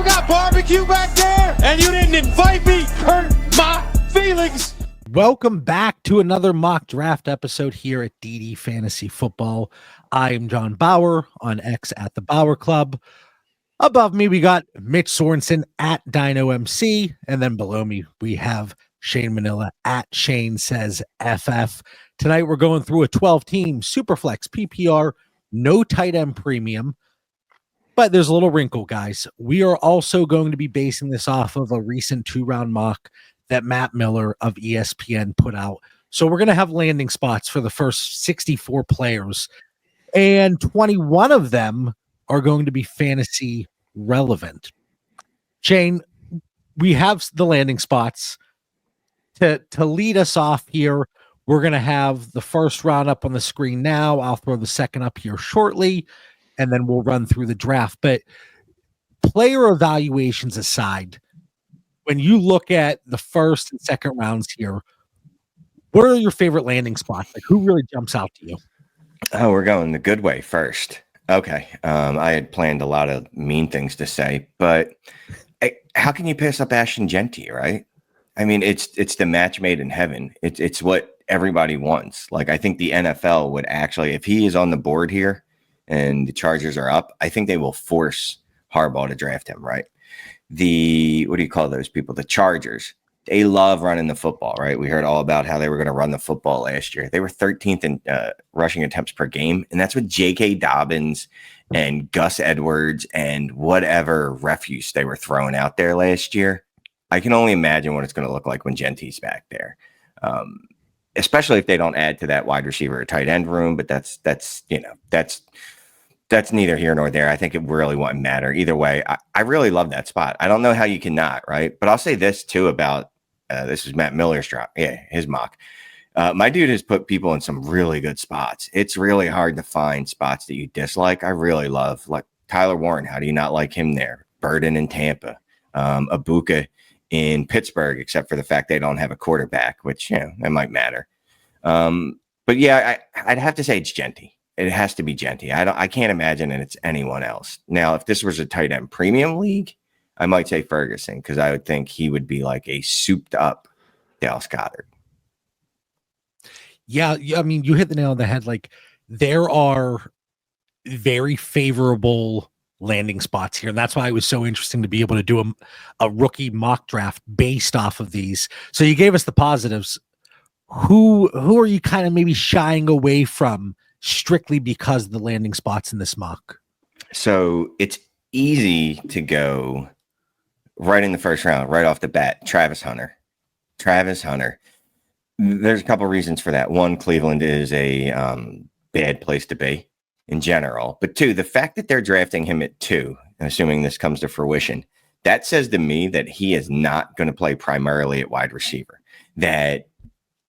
got barbecue back there, and you didn't invite me. Hurt my feelings. Welcome back to another mock draft episode here at DD Fantasy Football. I am John Bauer on X at the Bauer Club. Above me, we got Mitch Sorensen at Dino MC, and then below me, we have Shane Manila at Shane Says FF. Tonight, we're going through a 12-team Superflex PPR, no tight end premium, but there's a little wrinkle, guys. We are also going to be basing this off of a recent 2-round mock that Matt Miller of ESPN put out. So we're going to have landing spots for the first 64 players, and 21 of them are going to be fantasy relevant. Shane, we have the landing spots. To lead us off here, we're going to have the first round up on the screen now. I'll throw the second up here shortly, and then we'll run through the draft. But player evaluations aside, when you look at the first and second rounds here, what are your favorite landing spots? Like, who really jumps out to you? Oh, we're going the good way first. Okay. I had planned a lot of mean things to say, but how can you pass up Ashton Genty, right? I mean, it's the match made in heaven. It's what everybody wants. Like, I think the NFL would actually, if he is on the board here and the Chargers are up, I think they will force Harbaugh to draft him, right? What do you call those people? The Chargers. They love running the football, right? We heard all about how they were going to run the football last year. They were 13th in rushing attempts per game, and that's with J.K. Dobbins and Gus Edwards and whatever refuse they were throwing out there last year. I can only imagine what it's going to look like when Genty's back there, especially if they don't add to that wide receiver or tight end room. But that's neither here nor there. I think it really won't matter either way. I really love that spot. I don't know how you cannot, right? But I'll say this too about this is Matt Miller's drop. Yeah, his mock. My dude has put people in some really good spots. It's really hard to find spots that you dislike. I really love, like Tyler Warren. How do you not like him there? Burden in Tampa, Ibuka in Pittsburgh, except for the fact they don't have a quarterback, which, that might matter. But yeah, I'd have to say it's Genty. It has to be Genty. I can't imagine that it's anyone else. Now, if this was a tight end premium league, I might say Ferguson, because I would think he would be like a souped up Dallas Goedert. Yeah, I mean, you hit the nail on the head. Like, there are very favorable landing spots here, and that's why it was so interesting to be able to do a rookie mock draft based off of these. So you gave us the positives. Who are you kind of maybe shying away from strictly because of the landing spots in this mock? So it's easy to go right in the first round, right off the bat. Travis Hunter. There's a couple of reasons for that. One, Cleveland is a bad place to be in general. But two, the fact that they're drafting him at 2, assuming this comes to fruition, that says to me that he is not going to play primarily at wide receiver. That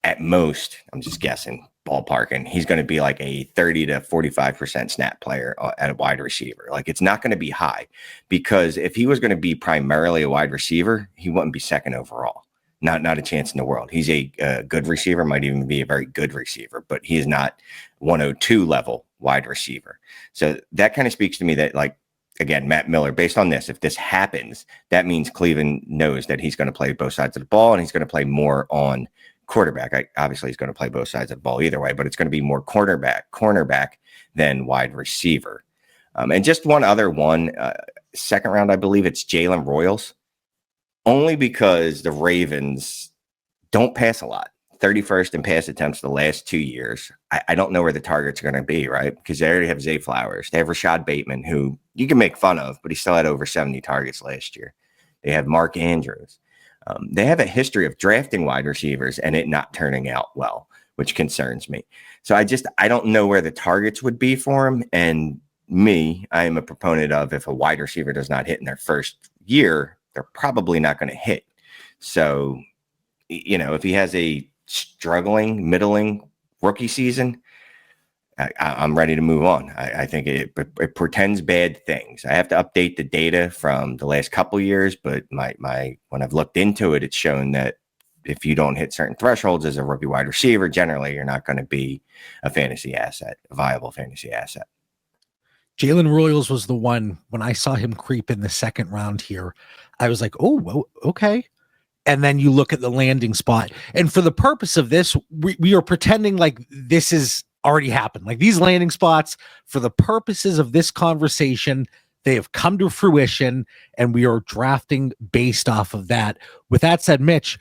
at most, I'm just guessing, ballparking, he's going to be like a 30 to 45% snap player at a wide receiver. Like, it's not going to be high, because if he was going to be primarily a wide receiver, he wouldn't be second overall. Not a chance in the world. He's a good receiver, might even be a very good receiver, but he is not 102 level wide receiver. So that kind of speaks to me that, like, again, Matt Miller, based on this, if this happens, that means Cleveland knows that he's going to play both sides of the ball, and he's going to play more on quarterback. Obviously, he's going to play both sides of the ball either way, but it's going to be more cornerback than wide receiver. And just one other one, second round, I believe it's Jalen Royals, only because the Ravens don't pass a lot. 31st in pass attempts the last 2 years. I don't know where the targets are going to be, right? Because they already have Zay Flowers. They have Rashad Bateman, who you can make fun of, but he still had over 70 targets last year. They have Mark Andrews. They have a history of drafting wide receivers and it not turning out well, which concerns me. So I don't know where the targets would be for him. And I am a proponent of, if a wide receiver does not hit in their first year, they're probably not going to hit. So, if he has a struggling, middling rookie season, I'm ready to move on. I think it portends bad things. I have to update the data from the last couple years, but when I've looked into it, it's shown that if you don't hit certain thresholds as a rookie wide receiver, generally you're not going to be a viable fantasy asset. Jalen Royals was the one when I saw him creep in the second round here. I was like, oh, well, okay. And then you look at the landing spot. And for the purpose of this, we are pretending like this is already happened. Like these landing spots, for the purposes of this conversation, they have come to fruition, and we are drafting based off of that. With that said, Mitch,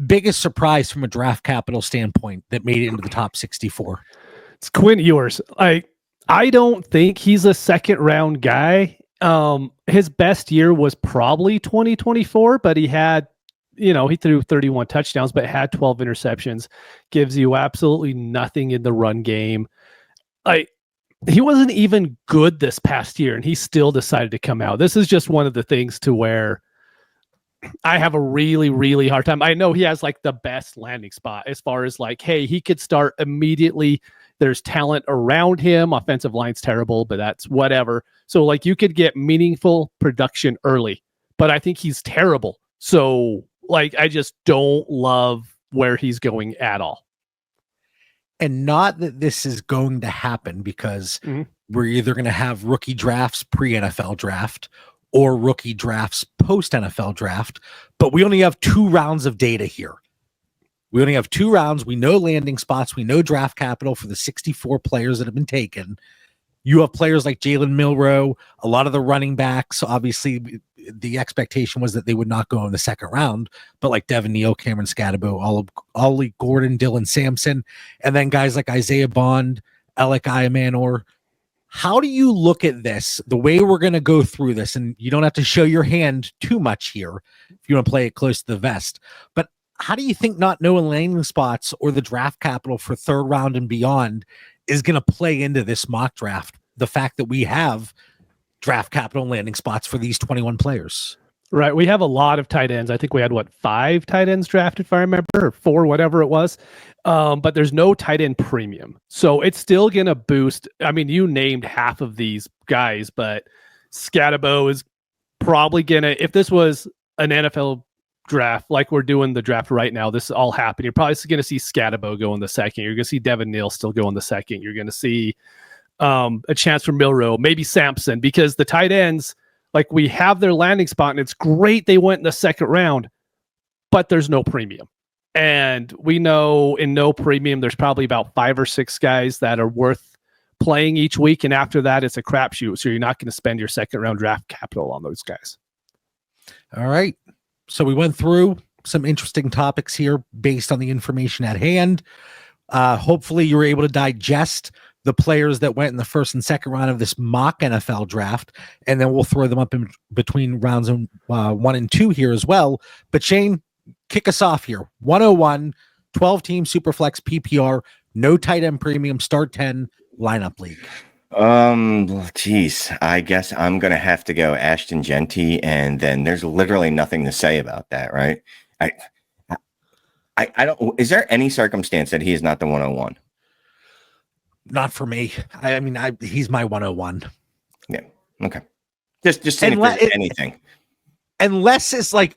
biggest surprise from a draft capital standpoint that made it into the top 64? It's Quinn Ewers. I don't think he's a second round guy. His best year was probably 2024, but he had, he threw 31 touchdowns, but had 12 interceptions. Gives you absolutely nothing in the run game. He wasn't even good this past year, and he still decided to come out. This is just one of the things to where I have a really, really hard time. I know he has like the best landing spot as far as like, hey, he could start immediately. There's talent around him. Offensive line's terrible, but that's whatever. So like you could get meaningful production early, but I think he's terrible. So like, I just don't love where he's going at all. And not that this is going to happen, because we're either going to have rookie drafts pre-NFL draft or rookie drafts post-NFL draft, but we only have 2 rounds of data here. We only have 2 rounds. We know landing spots. We know draft capital for the 64 players that have been taken. You have players like Jalen Milroe, a lot of the running backs. Obviously, the expectation was that they would not go in the second round, but like Devin Neal, Cameron Scadabo, Ollie Gordon, Dylan Sampson, and then guys like Isaiah Bond, Alec Iamanor. How do you look at this, the way we're going to go through this? And you don't have to show your hand too much here if you want to play it close to the vest. But how do you think not knowing landing spots or the draft capital for third round and beyond is going to play into this mock draft? The fact that we have draft capital and landing spots for these 21 players. Right. We have a lot of tight ends. I think we had 5 tight ends drafted, if I remember, or 4, whatever it was. But there's no tight end premium. So it's still going to boost. I mean, you named half of these guys, but Scadabo is probably going to, if this was an NFL draft, like we're doing the draft right now, this is all happening. You're probably going to see Scadabo go in the second. You're going to see Devin Neal still go in the second. You're going to see a chance for Milroe, maybe Sampson, because the tight ends, like we have their landing spot and it's great they went in the second round, but there's no premium. And we know in no premium, there's probably about 5 or 6 guys that are worth playing each week. And after that, it's a crapshoot. So you're not going to spend your second round draft capital on those guys. All right. So we went through some interesting topics here based on the information at hand. Hopefully you were able to digest the players that went in the first and second round of this mock NFL draft, and then we'll throw them up in between rounds 1 and 2 here as well. But Shane, kick us off here. 101, 12-team Superflex PPR, no tight end premium, start 10 lineup league. Geez, I guess I'm gonna have to go Ashton Genty, and then there's literally nothing to say about that, right? I don't. Is there any circumstance that he is not the 101? Not for me. I mean, he's my 101. Yeah. Okay. Just seeing if there's anything. Unless it's like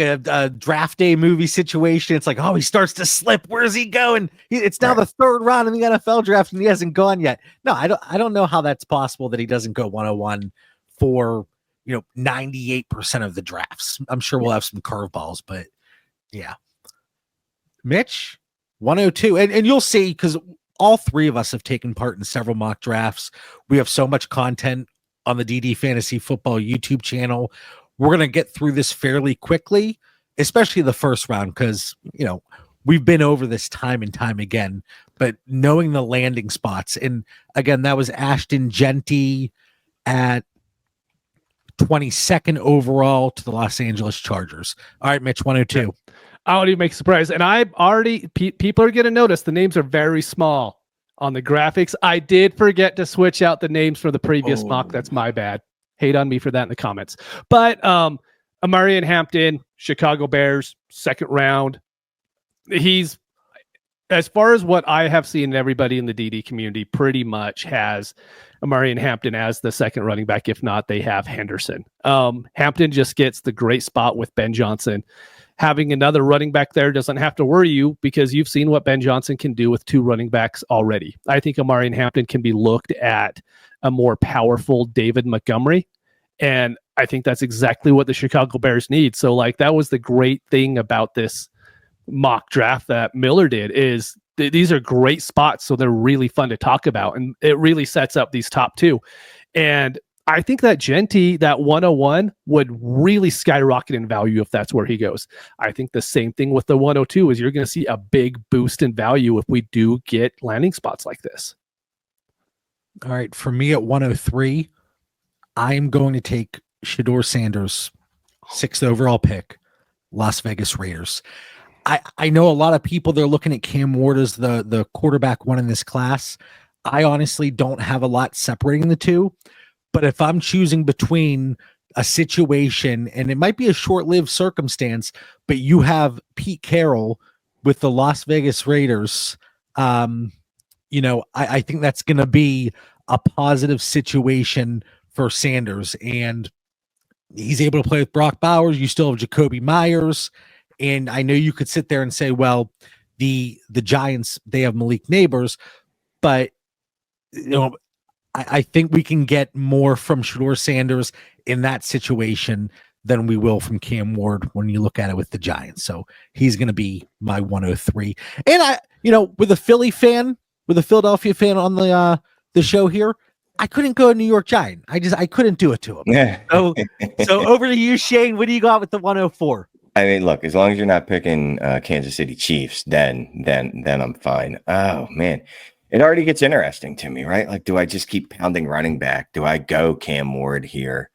a draft day movie situation. It's like, oh, he starts to slip. Where's he going? It's now the third round in the NFL draft and he hasn't gone yet. No, I don't know how that's possible that he doesn't go 101 for 98% of the drafts. I'm sure we'll have some curveballs, but yeah. Mitch, 102, and you'll see, because all 3 of us have taken part in several mock drafts. We have so much content on the DD Fantasy Football YouTube channel. We're going to get through this fairly quickly, especially the first round, because, we've been over this time and time again, but knowing the landing spots. And again, that was Ashton Genty at 22nd overall to the Los Angeles Chargers. All right, Mitch, 102. I don't even make a surprise. And I already, people are going to notice the names are very small on the graphics. I did forget to switch out the names for the previous mock. That's my bad. Hate on me for that in the comments. But Amarian Hampton, Chicago Bears, second round. He's, as far as what I have seen, everybody in the DD community pretty much has Amarian Hampton as the second running back. If not, they have Henderson. Hampton just gets the great spot with Ben Johnson. Having another running back there doesn't have to worry you, because you've seen what Ben Johnson can do with 2 running backs already. I think Amarian Hampton can be looked at a more powerful David Montgomery. And I think that's exactly what the Chicago Bears need. So like that was the great thing about this mock draft that Miller did is these are great spots. So they're really fun to talk about. And it really sets up these top two. And I think that Genty, that 101 would really skyrocket in value if that's where he goes. I think the same thing with the 102 is you're going to see a big boost in value if we do get landing spots like this. All right. For me at 103, I'm going to take Shedeur Sanders, 6th overall pick, Las Vegas Raiders. I know a lot of people, they're looking at Cam Ward as the quarterback one in this class. I honestly don't have a lot separating the two. But if I'm choosing between a situation, and it might be a short-lived circumstance, but you have Pete Carroll with the Las Vegas Raiders, I think that's going to be a positive situation for Sanders. And he's able to play with Brock Bowers. You still have Jacoby Myers. And I know you could sit there and say, well, the Giants, they have Malik Neighbors, but I think we can get more from Shedeur Sanders in that situation than we will from Cam Ward when you look at it with the Giants. So he's going to be my 103. And with a Philadelphia fan on the show here, I couldn't go a New York Giant. I couldn't do it to him. Yeah. So over to you, Shane. What do you got with the 104? I mean, look, as long as you're not picking Kansas City Chiefs, then I'm fine. Oh man. It already gets interesting to me, right? Like, do I just keep pounding running back? Do I go Cam Ward here?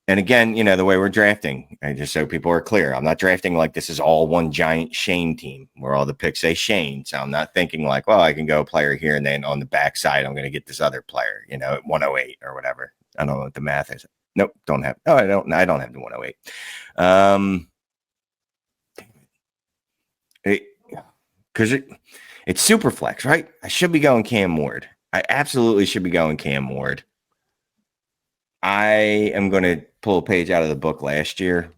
And again, the way we're drafting, just so people are clear, I'm not drafting like this is all one giant Shane team where all the picks say Shane. So I'm not thinking like, well, I can go a player here and then on the backside, I'm going to get this other player, at 108 or whatever. I don't know what the math is. Nope, don't have. Oh, I don't have the 108. Because it's Superflex, right? I should be going Cam Ward. I absolutely should be going Cam Ward. I am going to pull a page out of the book last year.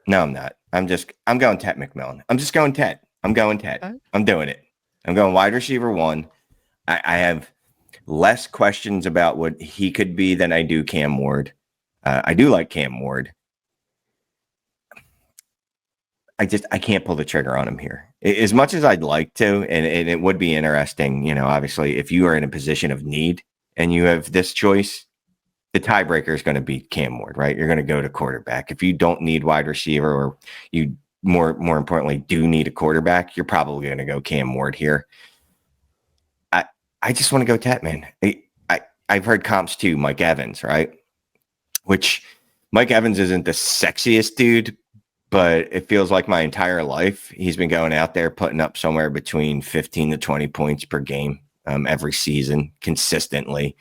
No, I'm not. I'm going Ted McMillan. I'm just going Ted. I'm going Ted. Okay. I'm doing it. I'm going wide receiver 1. I have less questions about what he could be than I do Cam Ward. I do like Cam Ward. I can't pull the trigger on him here. As much as I'd like to, and it would be interesting, obviously, if you are in a position of need and you have this choice, the tiebreaker is going to be Cam Ward, right? You're going to go to quarterback. If you don't need wide receiver, or you more importantly do need a quarterback, you're probably going to go Cam Ward here. I just want to go Tet, man. I've heard comps to Mike Evans, right? Which Mike Evans isn't the sexiest dude, but it feels like my entire life he's been going out there putting up somewhere between 15 to 20 points per game every season consistently.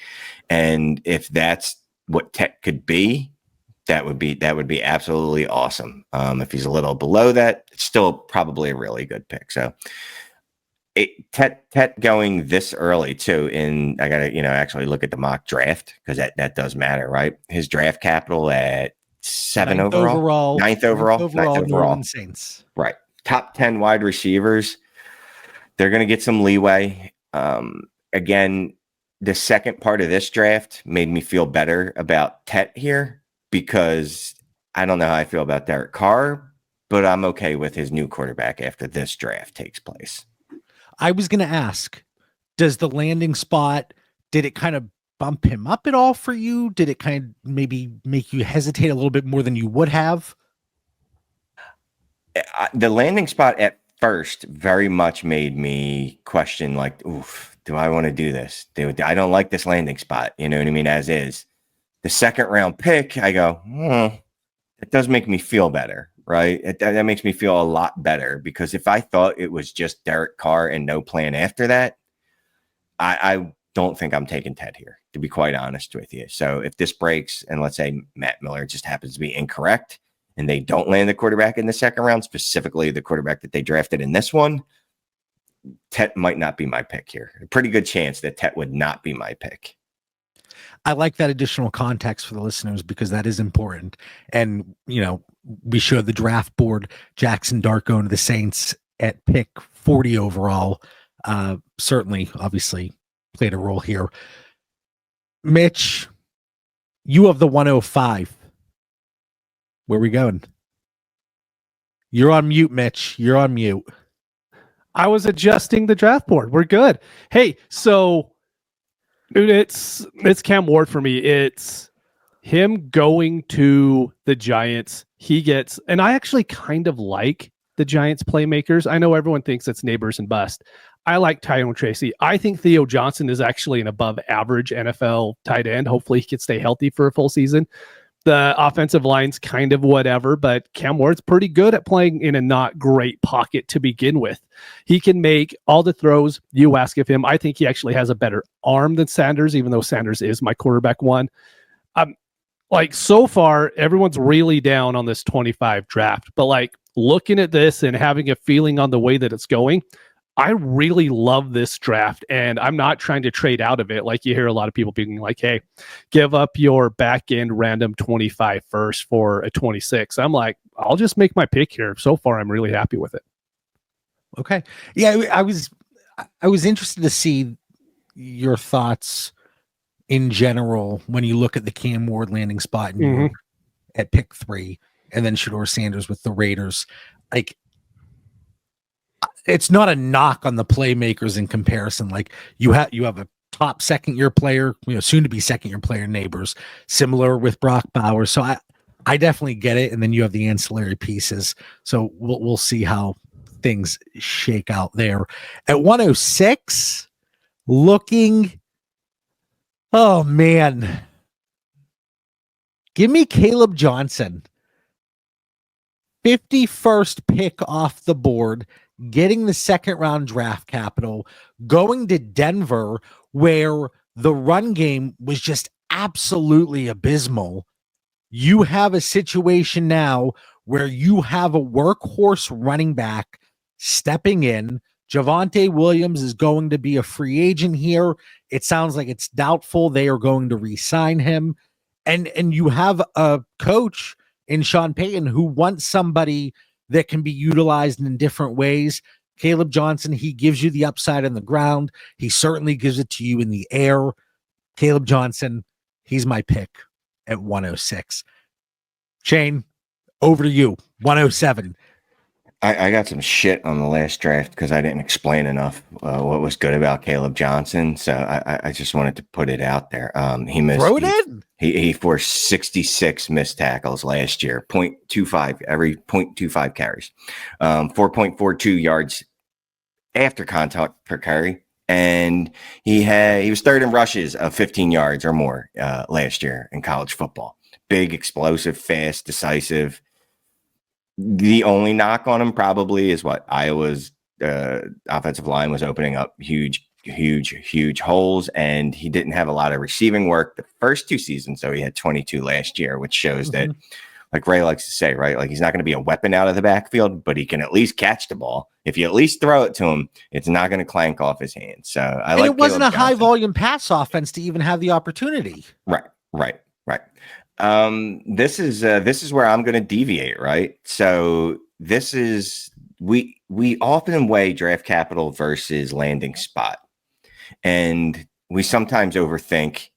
And if that's what Tet could be, that would be absolutely awesome. If he's a little below that, it's still probably a really good pick. So Tet going this early too. And I gotta, actually look at the mock draft because that does matter, right? His draft capital at 9th overall. Ninth overall. New Orleans Saints. Right. Top 10 wide receivers. They're going to get some leeway. Again, the second part of this draft made me feel better about Tet here because I don't know how I feel about Derek Carr, but I'm okay with his new quarterback after this draft takes place. I was going to ask, does the landing spot, did it kind of bump him up at all for you? Did it kind of maybe make you hesitate a little bit more than you would have? The landing spot at first very much made me question, like, oof, do I want to do this? I don't like this landing spot. You know what I mean? As is. The second round pick, I go, it does make me feel better, right? That makes me feel a lot better because if I thought it was just Derek Carr and no plan after that, I don't think I'm taking Ted here, to be quite honest with you. So if this breaks and let's say Matt Miller just happens to be incorrect and they don't land the quarterback in the second round, specifically the quarterback that they drafted in this one, Tet might not be my pick here. A pretty good chance that Tet would not be my pick. I like that additional context for the listeners because that is important. And, we showed the draft board, Jackson Dart going to the Saints at pick 40 overall. Certainly, obviously, played a role here. Mitch, you have the 105. Where we going? You're on mute, Mitch. You're on mute. I was adjusting the draft board. We're good. Hey, so dude, it's Cam Ward for me. It's him going to the Giants. He gets, and I actually kind of like the Giants playmakers. I know everyone thinks it's neighbors and bust. I like Tyrone Tracy. I think Theo Johnson is actually an above average NFL tight end. Hopefully he can stay healthy for a full season. The offensive line's kind of whatever, but Cam Ward's pretty good at playing in a not great pocket to begin with. He can make all the throws you ask of him. I think he actually has a better arm than Sanders, even though Sanders is my quarterback one. Like so far, everyone's really down on this 25 draft, but like looking at this and having a feeling on the way that it's going, I really love this draft, and I'm not trying to trade out of it. Like you hear a lot of people being like, hey, give up your back end random 25 first for a 26. I'm like, I'll just make my pick here. So far, I'm really happy with it. Okay. Yeah, I was interested to see your thoughts in general when you look at the Cam Ward landing spot in New York at pick 3 and then Shedeur Sanders with the Raiders. Like, it's not a knock on the playmakers in comparison. Like you have a top second-year player, soon to be second-year player neighbors, similar with Brock Bowers. So I definitely get it. And then you have the ancillary pieces. So we'll see how things shake out there. At 106, looking, oh man, give me Caleb Johnson. 51st pick off the board, getting the second round draft capital, going to Denver, where the run game was just absolutely abysmal. You have a situation now where you have a workhorse running back stepping in. Javonte Williams is going to be a free agent here. It sounds like it's doubtful they are going to re-sign him. And you have a coach in Sean Payton who wants somebody that can be utilized in different ways. Caleb Johnson, he gives you the upside on the ground. He certainly gives it to you in the air. Caleb Johnson, he's my pick at 106. Shane, over to you. 107. I got some shit on the last draft because I didn't explain enough what was good about Caleb Johnson. So I just wanted to put it out there. He missed. Throw it in. He forced 66 missed tackles last year, 0.25 every 0.25 carries, 4.42 yards after contact per carry, and he was third in rushes of 15 yards or more last year in college football. Big, explosive, fast, decisive. The only knock on him probably is what Iowa's offensive line was opening up huge holes, and he didn't have a lot of receiving work the first 2 seasons. So he had 22 last year, which shows that, like Ray likes to say, right? Like he's not going to be a weapon out of the backfield, but he can at least catch the ball. If you at least throw it to him, it's not going to clank off his hands. So it wasn't a high volume pass offense to even have the opportunity. Right. This is where I'm going to deviate, right? So this is we often weigh draft capital versus landing spot, and we sometimes overthink.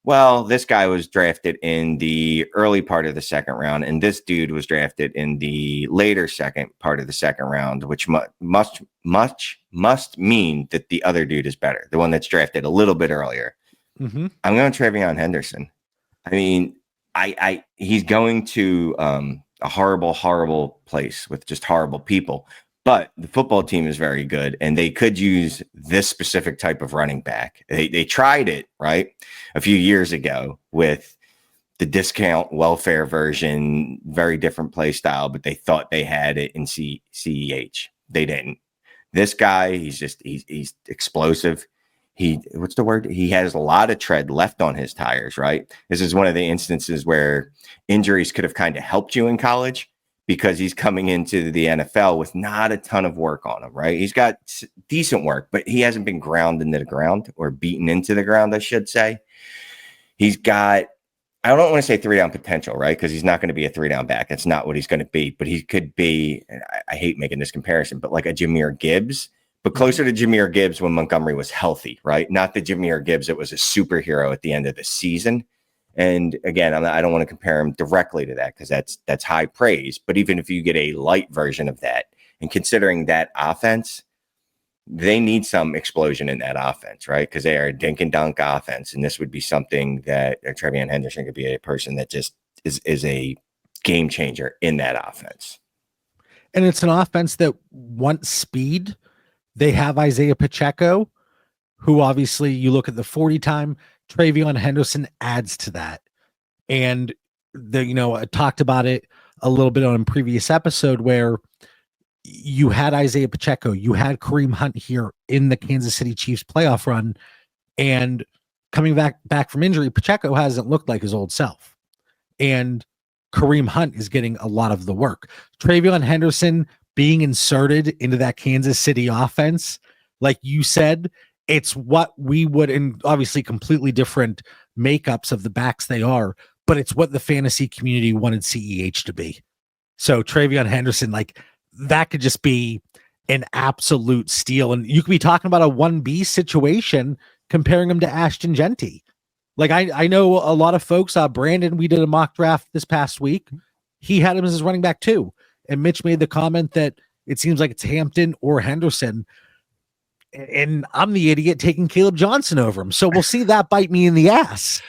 Well, this guy was drafted in the early part of the second round, and this dude was drafted in the later second part of the second round, which must mean that the other dude is better, the one that's drafted a little bit earlier. I'm going Travion Henderson. I mean, he's going to a horrible place with just horrible people, but the football team is very good, and they could use this specific type of running back. They tried it right a few years ago with the discount welfare version, very different play style, but they thought they had it in CEH. They didn't. This guy, he's explosive. What's the word? He has a lot of tread left on his tires, right? This is one of the instances where injuries could have kind of helped you in college because he's coming into the NFL with not a ton of work on him, right? He's got decent work, but he hasn't been ground into the ground or beaten into the ground, I should say. He's got, I don't want to say 3-down potential, right? Because he's not going to be a 3-down back. That's not what he's going to be, but he could be, I hate making this comparison, but like a Jahmyr Gibbs, but closer to Jahmyr Gibbs when Montgomery was healthy, right? Not the Jahmyr Gibbs that was a superhero at the end of the season. And again, I don't want to compare him directly to that because that's high praise. But even if you get a light version of that, and considering that offense, they need some explosion in that offense, right? Because they are a dink and dunk offense, and this would be something that Trevion Henderson could be a person that just is a game changer in that offense. And it's an offense that wants speed. They have Isaiah Pacheco, who obviously you look at the 40 time. Trevion Henderson adds to that. And I talked about it a little bit on a previous episode where you had Isaiah Pacheco, you had Kareem Hunt here in the Kansas City Chiefs playoff run, and coming back from injury, Pacheco hasn't looked like his old self. And Kareem Hunt is getting a lot of the work. Trevion Henderson being inserted into that Kansas City offense, like you said, it's what we would, and obviously completely different makeups of the backs they are, but it's what the fantasy community wanted CEH to be. So Trevion Henderson, like that could just be an absolute steal. And you could be talking about a 1B situation comparing him to Ashton Genty. Like I know a lot of folks, Brandon, we did a mock draft this past week. He had him as his running back too. And Mitch made the comment that it seems like it's Hampton or Henderson. And I'm the idiot taking Caleb Johnson over him. So we'll see that bite me in the ass,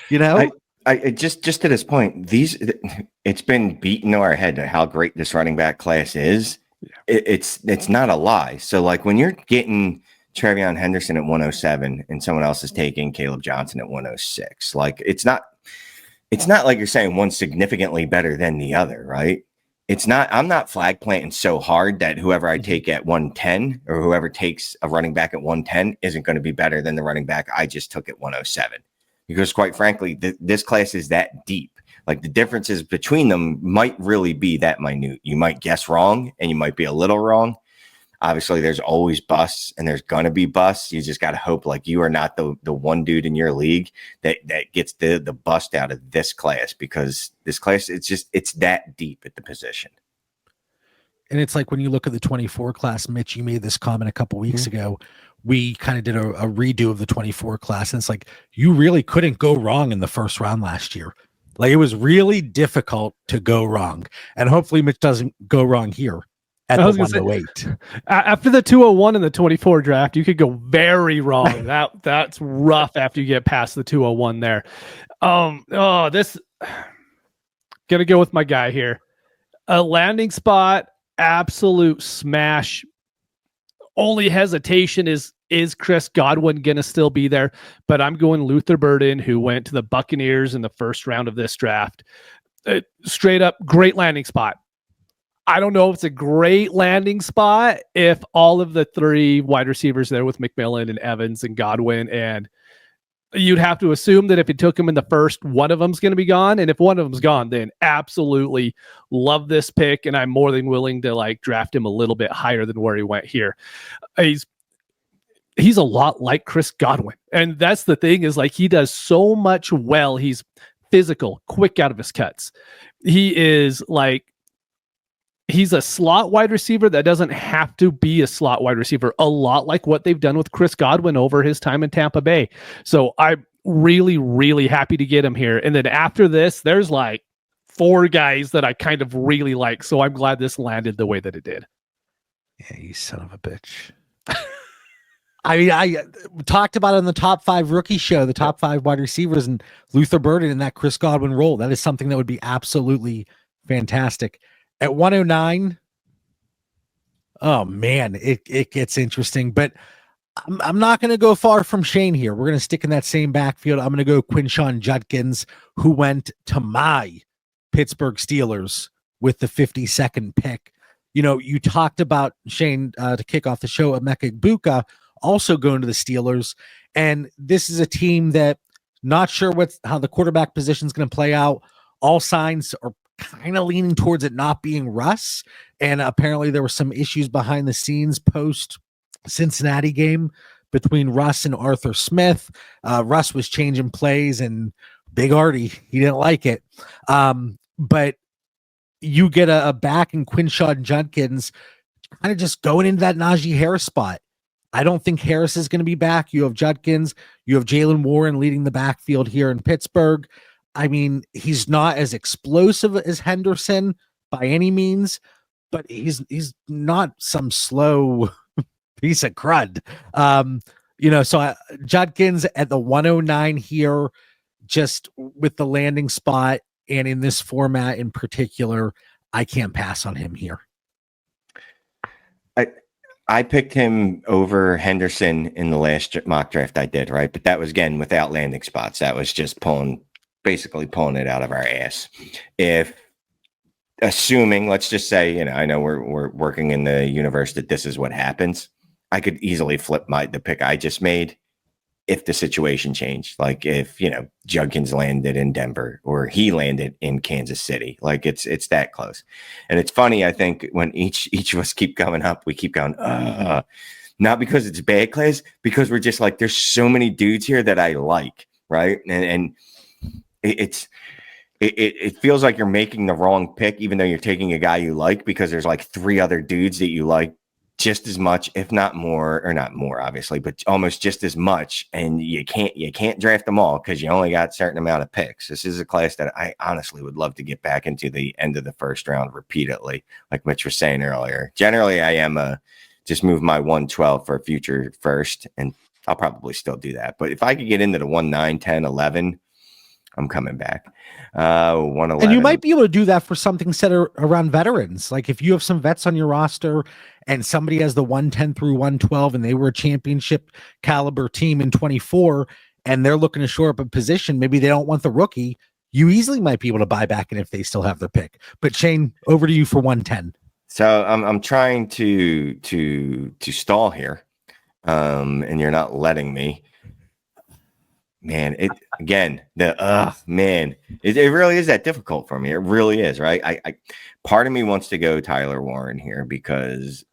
I just to this point, it's been beaten to our head how great this running back class is. It's not a lie. So like when you're getting Trevion Henderson at 107 and someone else is taking Caleb Johnson at 106, like it's not like you're saying one's significantly better than the other, right? I'm not flag planting so hard that whoever I take at 110 or whoever takes a running back at 110 isn't going to be better than the running back I just took at 107. Because quite frankly, this class is that deep. Like the differences between them might really be that minute. You might guess wrong and you might be a little wrong. Obviously, there's always busts and there's going to be busts. You just got to hope like you are not the one dude in your league that gets the bust out of this class, because this class, it's that deep at the position. And it's like when you look at the 24 class, Mitch, you made this comment a couple weeks ago. We kind of did a redo of the 24 class. And it's like, you really couldn't go wrong in the first round last year. Like it was really difficult to go wrong. And hopefully Mitch doesn't go wrong here. At the 108. After the 201 in the 24 draft, you could go very wrong. That's rough after you get past the 201 there. This gonna go with my guy here. A landing spot, absolute smash. Only hesitation is Chris Godwin gonna still be there? But I'm going Luther Burden, who went to the Buccaneers in the first round of this draft. Straight up, great landing spot. I don't know if it's a great landing spot if all of the three wide receivers there with McMillan and Evans and Godwin, and you'd have to assume that if you took him in the first, one of them's going to be gone. And if one of them's gone, then absolutely love this pick. And I'm more than willing to like draft him a little bit higher than where he went here. He's a lot like Chris Godwin. And that's the thing, is like, he does so much well. He's physical, quick out of his cuts. He's a slot wide receiver that doesn't have to be a slot wide receiver, a lot like what they've done with Chris Godwin over his time in Tampa Bay. So I'm really, really happy to get him here. And then after this, there's like 4 guys that I kind of really like. So I'm glad this landed the way that it did. Yeah, you son of a bitch. I mean, I talked about it on the top 5 rookie show, the top 5 wide receivers, and Luther Burden in that Chris Godwin role. That is something that would be absolutely fantastic. At 109, oh man, it gets interesting, but I'm not going to go far from Shane here. We're going to stick in that same backfield. I'm going to go Quinshon Judkins, who went to my Pittsburgh Steelers with the 52nd pick. You talked about, Shane, to kick off the show, Emeka Egbuka also going to the Steelers, and this is a team that not sure how the quarterback position is going to play out. All signs are kind of leaning towards it not being Russ. And apparently there were some issues behind the scenes post Cincinnati game between Russ and Arthur Smith. Russ was changing plays and Big Artie, he didn't like it. But you get a back in Quinshon Judkins kind of just going into that Najee Harris spot. I don't think Harris is going to be back. You have Judkins, you have Jalen Warren leading the backfield here in Pittsburgh. I mean, he's not as explosive as Henderson by any means, but he's not some slow piece of crud. So Judkins at the 109 here, just with the landing spot and in this format in particular, I can't pass on him here. I picked him over Henderson in the last mock draft I did, right? But that was, again, without landing spots. That was just basically pulling it out of our ass. Assuming, let's just say, I know we're working in the universe that this is what happens. I could easily flip the pick I just made if the situation changed. Like if, Judkins landed in Denver or he landed in Kansas City, like it's that close. And it's funny, I think, when each of us keep coming up, we keep going, not because it's bad class, because we're just like, there's so many dudes here that I like, right? And it feels like you're making the wrong pick, even though you're taking a guy you like, because there's like 3 other dudes that you like just as much, if not more, or not more, obviously, but almost just as much. And you can't draft them all because you only got a certain amount of picks. This is a class that I honestly would love to get back into the end of the first round repeatedly, like Mitch was saying earlier. Generally, I am just move my 112 for a future first, and I'll probably still do that. But if I could get into the 1, 9, 10, 11, I'm coming back. 111. And you might be able to do that for something set around veterans. Like if you have some vets on your roster and somebody has the 110 through 112 and they were a championship caliber team in 24 and they're looking to shore up a position, maybe they don't want the rookie. You easily might be able to buy back in if they still have their pick. But Shane, over to you for 110. So I'm trying to stall here, and you're not letting me. Man, it really is that difficult for me. It really is, right? I part of me wants to go Tyler Warren here because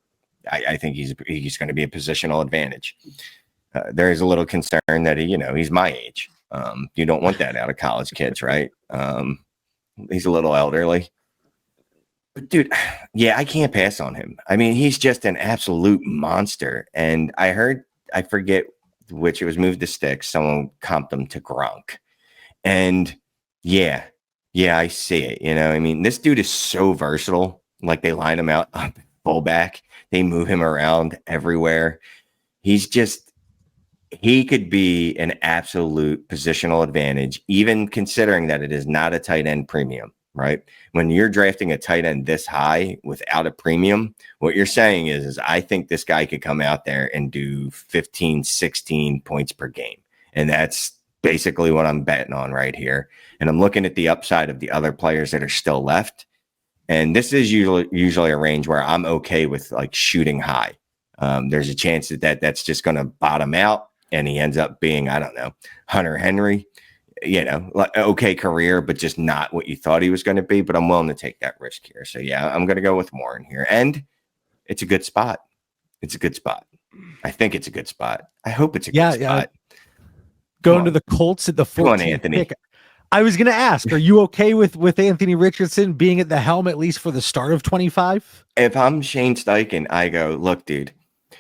I think he's going to be a positional advantage. There is a little concern that he's my age. You don't want that out of college kids, right? He's a little elderly, but dude, yeah, I can't pass on him. I mean, he's just an absolute monster. And I forget which it was moved to sticks. Someone comped him to Gronk. And yeah, I see it. I mean, this dude is so versatile. Like they line him out up fullback. They move him around everywhere. He could be an absolute positional advantage, even considering that it is not a tight end premium, right? When you're drafting a tight end this high without a premium, what you're saying is I think this guy could come out there and do 15, 16 points per game. And that's basically what I'm betting on right here. And I'm looking at the upside of the other players that are still left. And this is usually a range where I'm okay with like shooting high. There's a chance that's just going to bottom out and he ends up being, I don't know, Hunter Henry. Like okay career, but just not what you thought he was going to be. But I'm willing to take that risk here. So yeah, I'm going to go with Warren here. And it's a good spot. I think it's a good spot. I hope it's a good spot. Going to the Colts at the 14th. Come on, Anthony. Pick. I was going to ask, are you okay with Anthony Richardson being at the helm at least for the start of 25? If I'm Shane Steichen, I go, look, dude,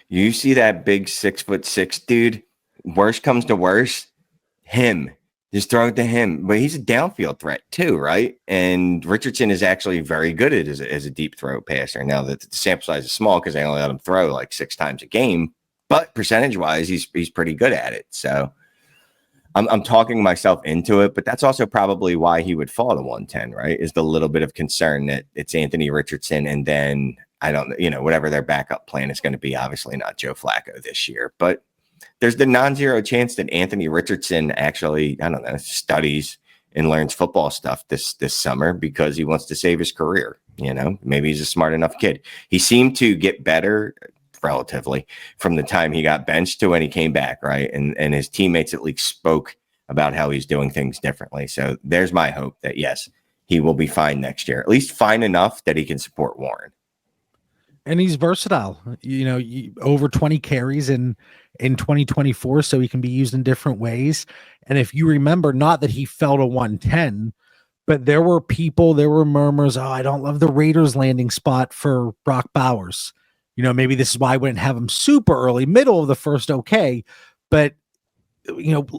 you see that big 6'6" dude? Worst comes to worst, him. Just throw it to him. But he's a downfield threat too, right? And Richardson is actually very good at as a deep throw passer. Now that the sample size is small because they only let him throw like 6 times a game, but percentage-wise, he's pretty good at it. So I'm talking myself into it, but that's also probably why he would fall to 110, right? Is the little bit of concern that it's Anthony Richardson and then I don't know, whatever their backup plan is going to be. Obviously not Joe Flacco this year, but there's the non-zero chance that Anthony Richardson actually, I don't know, studies and learns football stuff this summer because he wants to save his career. Maybe he's a smart enough kid. He seemed to get better relatively from the time he got benched to when he came back, right? And his teammates at least spoke about how he's doing things differently. So there's my hope that, yes, he will be fine next year, at least fine enough that he can support Warren. And he's versatile, over 20 carries in 2024, so he can be used in different ways. And if you remember, not that he fell to 110, but there were murmurs, I don't love the Raiders landing spot for Brock Bowers. maybe this is why I wouldn't have him super early, middle of the first. Okay. But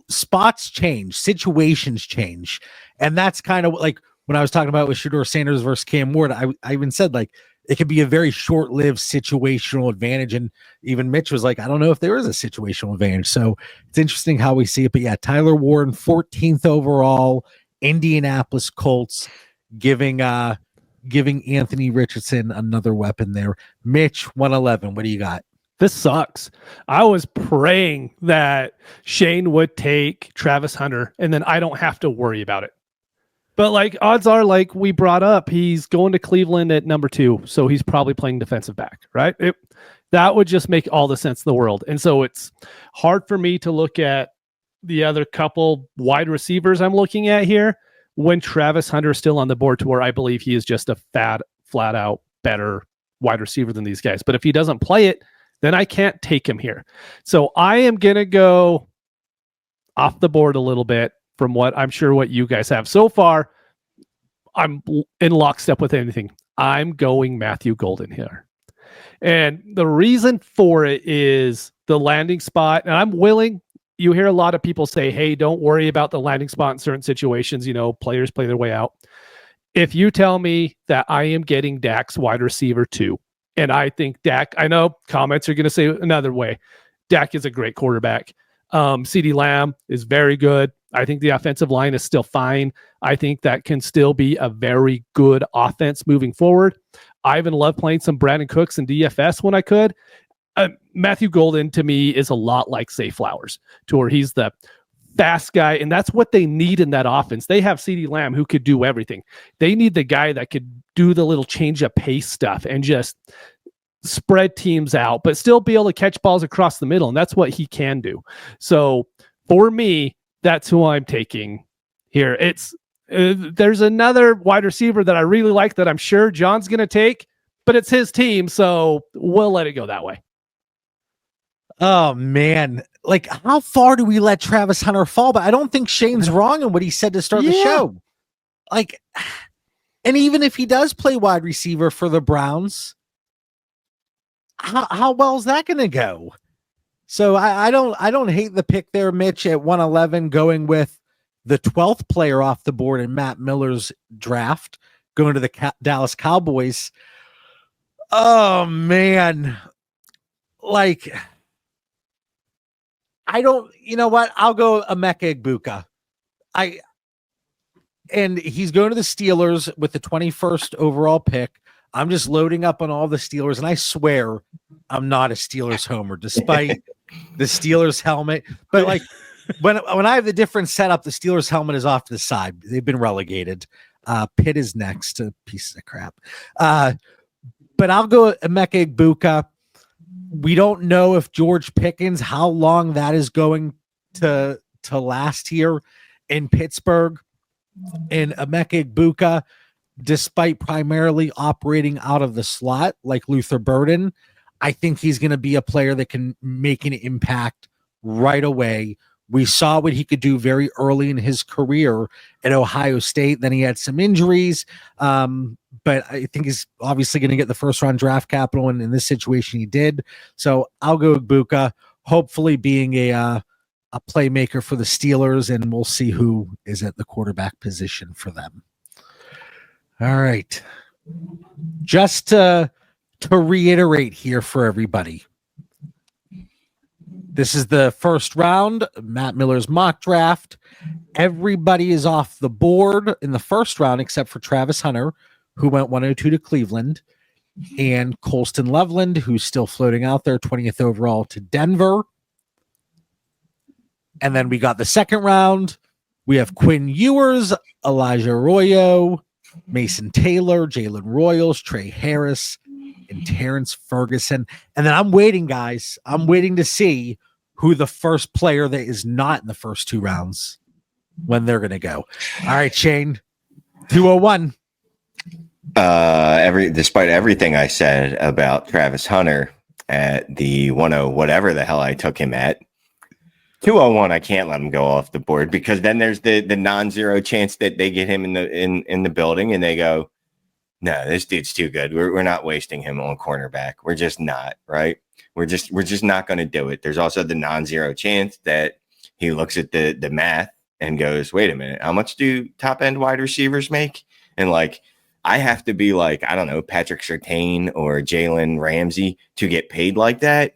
spots change, situations change. And that's kind of like when I was talking about with Shedeur Sanders versus Cam Ward, I even said like it could be a very short-lived situational advantage. And even Mitch was like, I don't know if there is a situational advantage. So it's interesting how we see it. But yeah, Tyler Warren, 14th overall, Indianapolis Colts, giving Anthony Richardson another weapon there. Mitch, 111. What do you got? This sucks. I was praying that Shane would take Travis Hunter and then I don't have to worry about it. But like odds are, like we brought up, he's going to Cleveland at number 2. So he's probably playing defensive back, right? That would just make all the sense in the world. And so it's hard for me to look at the other couple wide receivers I'm looking at here when Travis Hunter is still on the board, to where I believe he is just a flat out better wide receiver than these guys. But if he doesn't play it, then I can't take him here. So I am going to go off the board a little bit from what I'm sure what you guys have. So far, I'm in lockstep with anything. I'm going Matthew Golden here. And the reason for it is the landing spot. And I'm willing, you hear a lot of people say, hey, don't worry about the landing spot in certain situations. Players play their way out. If you tell me that I am getting Dak's wide receiver 2, and I think Dak, I know comments are going to say another way. Dak is a great quarterback. CeeDee Lamb is very good. I think the offensive line is still fine. I think that can still be a very good offense moving forward. I even love playing some Brandon Cooks and DFS when I could. Matthew Golden to me is a lot like Zay Flowers, to where he's the fast guy, and that's what they need in that offense. They have CeeDee Lamb who could do everything. They need the guy that could do the little change of pace stuff and just spread teams out, but still be able to catch balls across the middle, and that's what he can do. So for me, that's who I'm taking here. It's there's another wide receiver that I really like that I'm sure John's going to take, but it's his team, so we'll let it go that way. Oh, man. Like, how far do we let Travis Hunter fall? But I don't think Shane's wrong in what he said to start the show. Like, and even if he does play wide receiver for the Browns, how well is that going to go? So I don't hate the pick there, Mitch, at 111, going with the 12th player off the board in Matt Miller's draft, going to the Dallas Cowboys. Oh, man. Like, I don't, you know what? I'll go Emeka Egbuka. And he's going to the Steelers with the 21st overall pick. I'm just loading up on all the Steelers, and I swear I'm not a Steelers homer, despite the Steelers helmet. But like when I have the different setup, the Steelers helmet is off to the side. They've been relegated. Pitt is next. Pieces of crap. But I'll go Emeka Egbuka. We don't know if George Pickens, how long that is going to last here in Pittsburgh. And Emeka Egbuka, despite primarily operating out of the slot like Luther Burden, I think he's going to be a player that can make an impact right away. We saw what he could do very early in his career at Ohio State. Then he had some injuries, but I think he's obviously going to get the first-round draft capital, and in this situation he did. So I'll go Egbuka, hopefully being a playmaker for the Steelers, and we'll see who is at the quarterback position for them. All right. Just to reiterate here for everybody, this is the first round, Matt Miller's mock draft. Everybody is off the board in the first round except for Travis Hunter, who went 102 to Cleveland, and Colston Loveland, who's still floating out there, 20th overall to Denver. And then we got the second round. We have Quinn Ewers, Elijah Arroyo, Mason Taylor, Jalen Royals, Trey Harris, and Terrence Ferguson. And then I'm waiting, guys. I'm waiting to see who the first player that is not in the first two rounds, when they're going to go. All right, Shane, 201. Despite everything I said about Travis Hunter at the 10, whatever the hell I took him at, 201, I can't let him go off the board, because then there's the non-zero chance that they get him in the building and they go, no, this dude's too good. We're not wasting him on cornerback. We're just not, right? We're just not going to do it. There's also the non-zero chance that he looks at the math and goes, wait a minute, how much do top end wide receivers make? And like, I have to be like, I don't know, Patrick Surtain or Jalen Ramsey to get paid like that.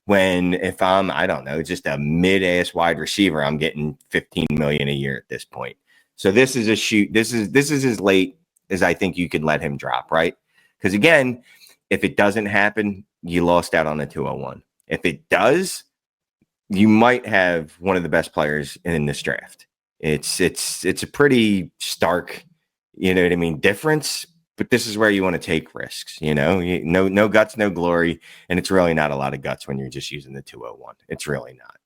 When if I'm, I don't know, just a mid-ass wide receiver, I'm getting $15 million a year at this point. So this is a shoot. This is as late as I think you can let him drop, right? Because again, if it doesn't happen, you lost out on the 201. If it does, you might have one of the best players in this draft. It's a pretty stark, you know what I mean, difference. But this is where you want to take risks, you know, no guts, no glory. And it's really not a lot of guts when you're just using the 201. It's really not.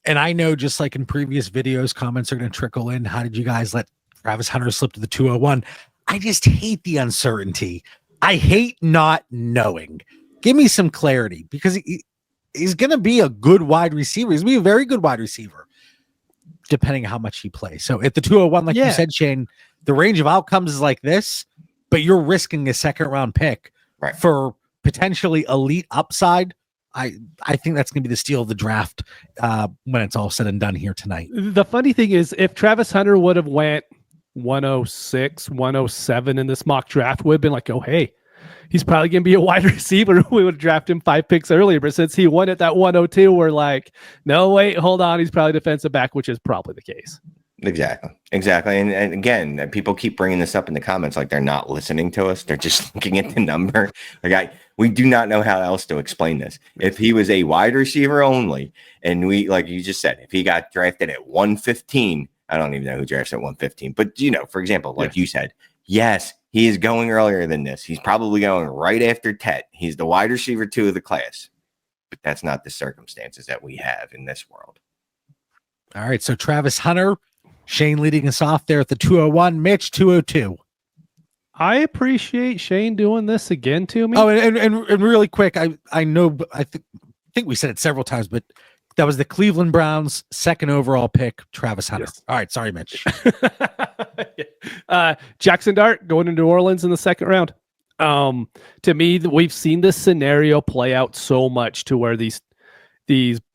And I know, just like in previous videos, comments are going to trickle in. How did you guys let Travis Hunter slip to the 201? I just hate the uncertainty. I hate not knowing. Give me some clarity, because he's going to be a good wide receiver. He's going to be a very good wide receiver, depending on how much he plays. So at the 201, like you said, Shane, the range of outcomes is like this, but you're risking a second round pick for potentially elite upside. I think that's going to be the steal of the draft when it's all said and done here tonight. The funny thing is, if Travis Hunter would have went 106, 107 in this mock draft, would have been like, oh, hey, he's probably going to be a wide receiver. We would have drafted him 5 picks earlier. But since he won at that 102, we're like, no, wait, hold on. He's probably defensive back, which is probably the case. Exactly. And again, people keep bringing this up in the comments like they're not listening to us. They're just looking at the number. Like we do not know how else to explain this. If he was a wide receiver only, and we, like you just said, if he got drafted at 115, I don't even know who drafts at 115, but you know, for example, like you said, yes, he is going earlier than this. He's probably going right after Tet. He's the wide receiver 2 of the class, but that's not the circumstances that we have in this world. All right. So Travis Hunter, Shane leading us off there at the 201, Mitch 202. I appreciate Shane doing this again to me. Oh, and really quick, I know, I think we said it several times, but that was the Cleveland Browns' second overall pick, Travis Hunter. Yes. All right, sorry, Mitch. Jackson Dart going to New Orleans in the second round. To me, we've seen this scenario play out so much to where these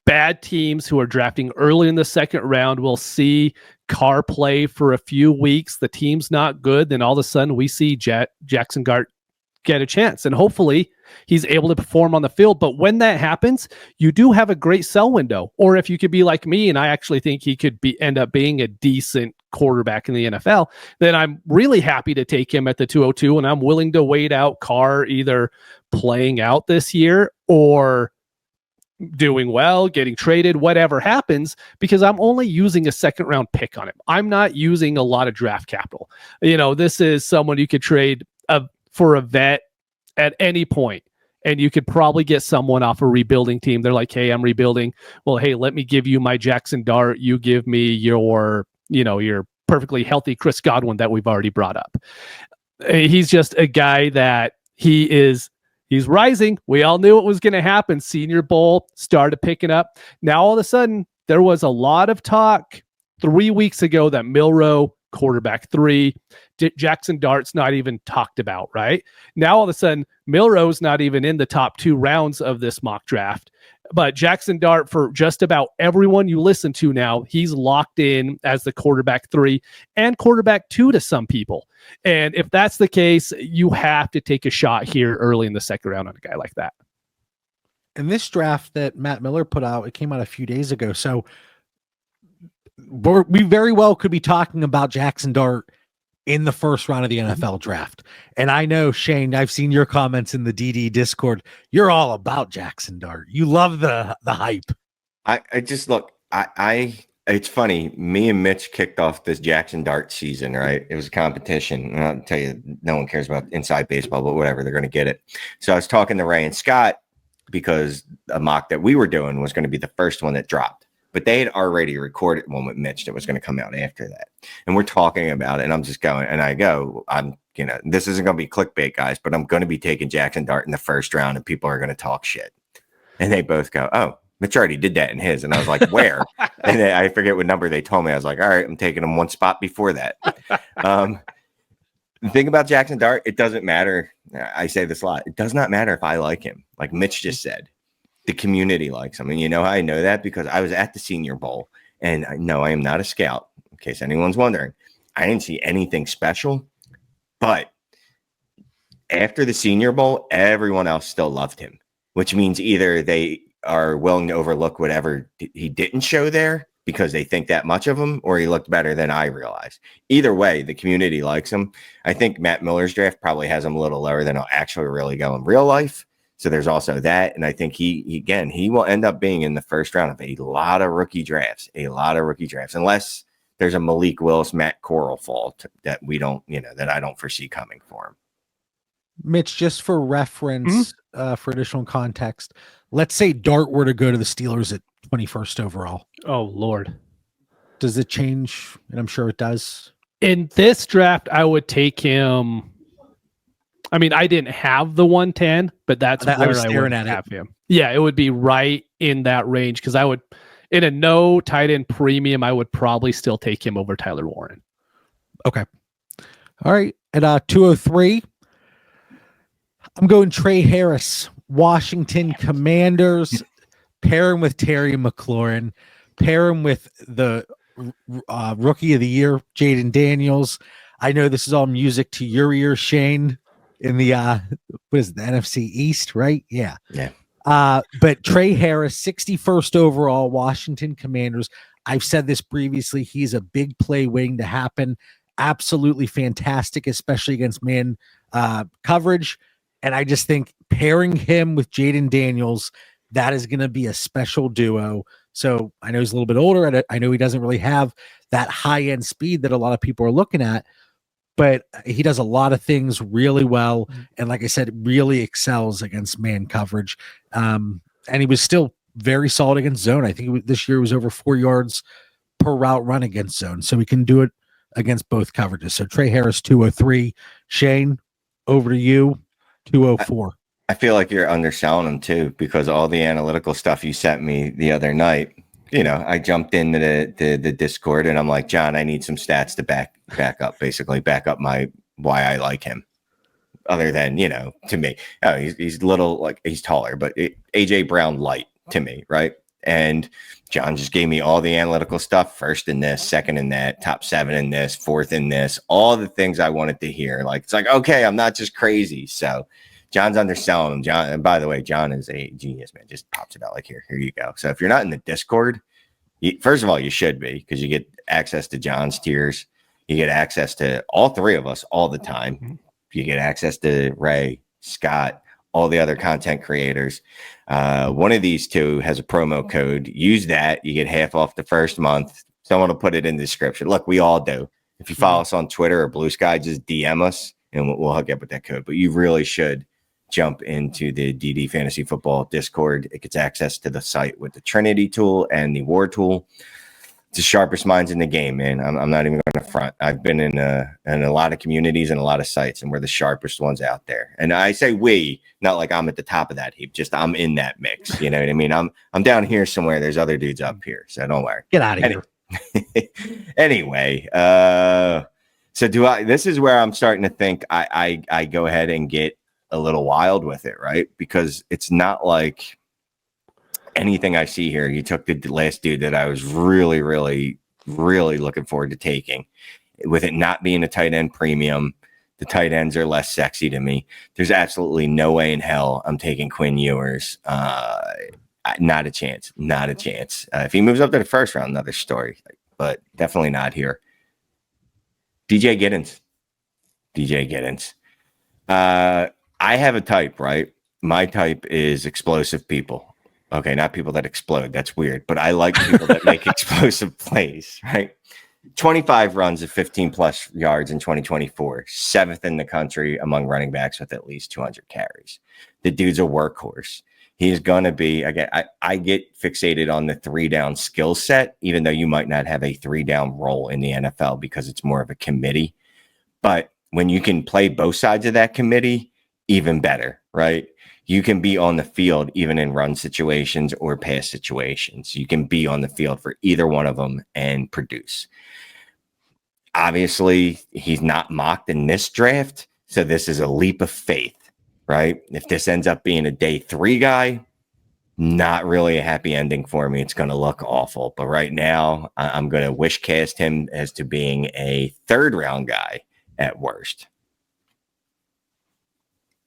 bad teams who are drafting early in the second round will see Carr play for a few weeks. The team's not good. Then all of a sudden we see Jackson Dart get a chance, and hopefully he's able to perform on the field. But when that happens, you do have a great sell window. Or if you could be like me, and I actually think he could end up being a decent quarterback in the NFL, then I'm really happy to take him at the 202, and I'm willing to wait out Carr either playing out this year or doing well, getting traded, whatever happens, because I'm only using a second round pick on him. I'm not using a lot of draft capital. You know, this is someone you could trade for a vet at any point, and you could probably get someone off a rebuilding team. They're like, hey, I'm rebuilding. Well, hey, let me give you my Jackson Dart. You give me your perfectly healthy Chris Godwin that we've already brought up. He's just a guy that he's rising. We all knew it was going to happen. Senior Bowl started picking up. Now, all of a sudden, there was a lot of talk 3 weeks ago that Milroe, quarterback 3, Jackson Dart's not even talked about, right? Now, all of a sudden, Milroe's not even in the top 2 rounds of this mock draft. But Jackson Dart, for just about everyone you listen to now, he's locked in as the quarterback 3 and quarterback 2 to some people. And if that's the case, you have to take a shot here early in the second round on a guy like that. In this draft that Matt Miller put out, it came out a few days ago. So we very well could be talking about Jackson Dart in the first round of the NFL draft. And I know, Shane, I've seen your comments in the DD Discord. You're all about Jackson Dart. You love the hype. I just look, it's funny. Me and Mitch kicked off this Jackson Dart season, right? It was a competition. And I'll tell you, no one cares about inside baseball, but whatever, they're going to get it. So I was talking to Ray and Scott because a mock that we were doing was going to be the first one that dropped. But they had already recorded one with Mitch that was going to come out after that. And we're talking about it, and I'm just going, and I go, this isn't going to be clickbait, guys, but I'm going to be taking Jackson Dart in the first round, and people are going to talk shit. And they both go, oh, Mitch already did that in his. And I was like, where? And then I forget what number they told me. I was like, all right, I'm taking him one spot before that. The thing about Jackson Dart, it doesn't matter. I say this a lot. It does not matter if I like him. Like Mitch just said, the community likes him. And you know how I know that? Because I was at the Senior Bowl, and no, I am not a scout, in case anyone's wondering. I didn't see anything special, but after the Senior Bowl, everyone else still loved him, which means either they are willing to overlook whatever he didn't show there because they think that much of him, or he looked better than I realized. Either way, the community likes him. I think Matt Miller's draft probably has him a little lower than he'll actually really go in real life. So there's also that. And I think he will end up being in the first round of a lot of rookie drafts, unless there's a Malik Willis, Matt Corral fall that we don't, that I don't foresee coming for him. Mitch, just for reference, for additional context, let's say Dart were to go to the Steelers at 21st overall. Oh, Lord. Does it change? And I'm sure it does. In this draft, I would take him. I mean, I didn't have the 110, but that's where I would have him. Yeah, it would be right in that range because I would, in a no tight end premium, I would probably still take him over Tyler Warren. Okay. All right. At 203, I'm going Trey Harris, Washington Commanders. Pair him with Terry McLaurin. Pair him with the Rookie of the Year, Jaden Daniels. I know this is all music to your ears, Shane, in the what is it, the NFC East, right? Yeah. But Trey Harris, 61st overall, Washington Commanders. I've said this previously. He's a big play waiting to happen. Absolutely fantastic, especially against man coverage. And I just think pairing him with Jaden Daniels, that is going to be a special duo. So I know he's a little bit older, and I know he doesn't really have that high-end speed that a lot of people are looking at, but he does a lot of things really well. And like I said, really excels against man coverage. And he was still very solid against zone. I think this year was over 4 yards per route run against zone. So he can do it against both coverages. So Trey Harris, 203. Shane, over to you, 204. I feel like you're underselling him too, because all the analytical stuff you sent me the other night, I jumped into the Discord and I'm like, John, I need some stats to back up why I like him. Other than, to me, he's little, like he's taller, but AJ Brown light to me. Right. And John just gave me all the analytical stuff. First in this, second in that, top 7 in this, fourth in this, all the things I wanted to hear. Like, it's like, okay, I'm not just crazy. So John's underselling him. John, and by the way, John is a genius, man. Just pops it out like, here you go. So if you're not in the Discord, first of all, you should be, because you get access to John's tiers. You get access to all 3 of us all the time. You get access to Ray, Scott, all the other content creators. One of these 2 has a promo code. Use that. You get half off the first month. Someone will put it in the description. Look, we all do. If you follow us on Twitter or Blue Sky, just DM us and we'll hook you up with that code. But you really should jump into the DD Fantasy Football Discord. It gets access to the site with the Trinity tool and the War tool. It's the sharpest minds in the game, man. I'm not even going to front. I've been in a lot of communities and a lot of sites, and we're the sharpest ones out there. And I say we, not like I'm at the top of that heap. Just I'm in that mix. You know what I mean? I'm down here somewhere. There's other dudes up here, so don't worry. Get out of here. Anyway, so this is where I'm starting to think I go ahead and get a little wild with it, right? Because it's not like anything I see here. You took the last dude that I was really, really, really looking forward to taking. With it not being a tight end premium, the tight ends are less sexy to me. There's absolutely no way in hell I'm taking Quinn Ewers. Not a chance. If he moves up to the first round, another story, but definitely not here. DJ Giddens. I have a type, right? My type is explosive people. Okay, not people that explode. That's weird. But I like people that make explosive plays, right? 25 runs of 15-plus yards in 2024. 7th in the country among running backs with at least 200 carries. The dude's a workhorse. He's going to be, again, I get fixated on the 3-down skill set, even though you might not have a 3-down role in the NFL because it's more of a committee. But when you can play both sides of that committee, even better, right? You can be on the field even in run situations or pass situations. You can be on the field for either one of them and produce. Obviously, he's not mocked in this draft, so this is a leap of faith, right? If this ends up being a day 3 guy, not really a happy ending for me. It's going to look awful. But right now, I'm going to wish cast him as to being a 3rd round guy at worst.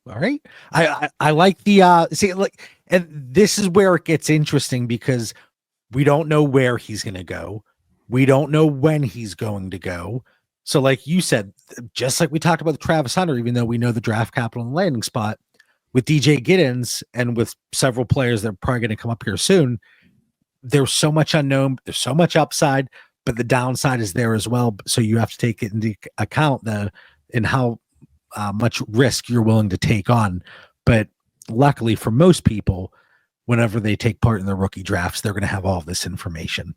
All right. I like the see, like, and this is where it gets interesting because we don't know where he's going to go. We don't know when he's going to go. So like you said, just like we talked about the Travis Hunter, even though we know the draft capital and landing spot, with DJ Giddens and with several players that are probably going to come up here soon, there's so much unknown, there's so much upside, but the downside is there as well. So you have to take it into account in how much risk you're willing to take on. But luckily for most people, whenever they take part in the rookie drafts, they're going to have all this information.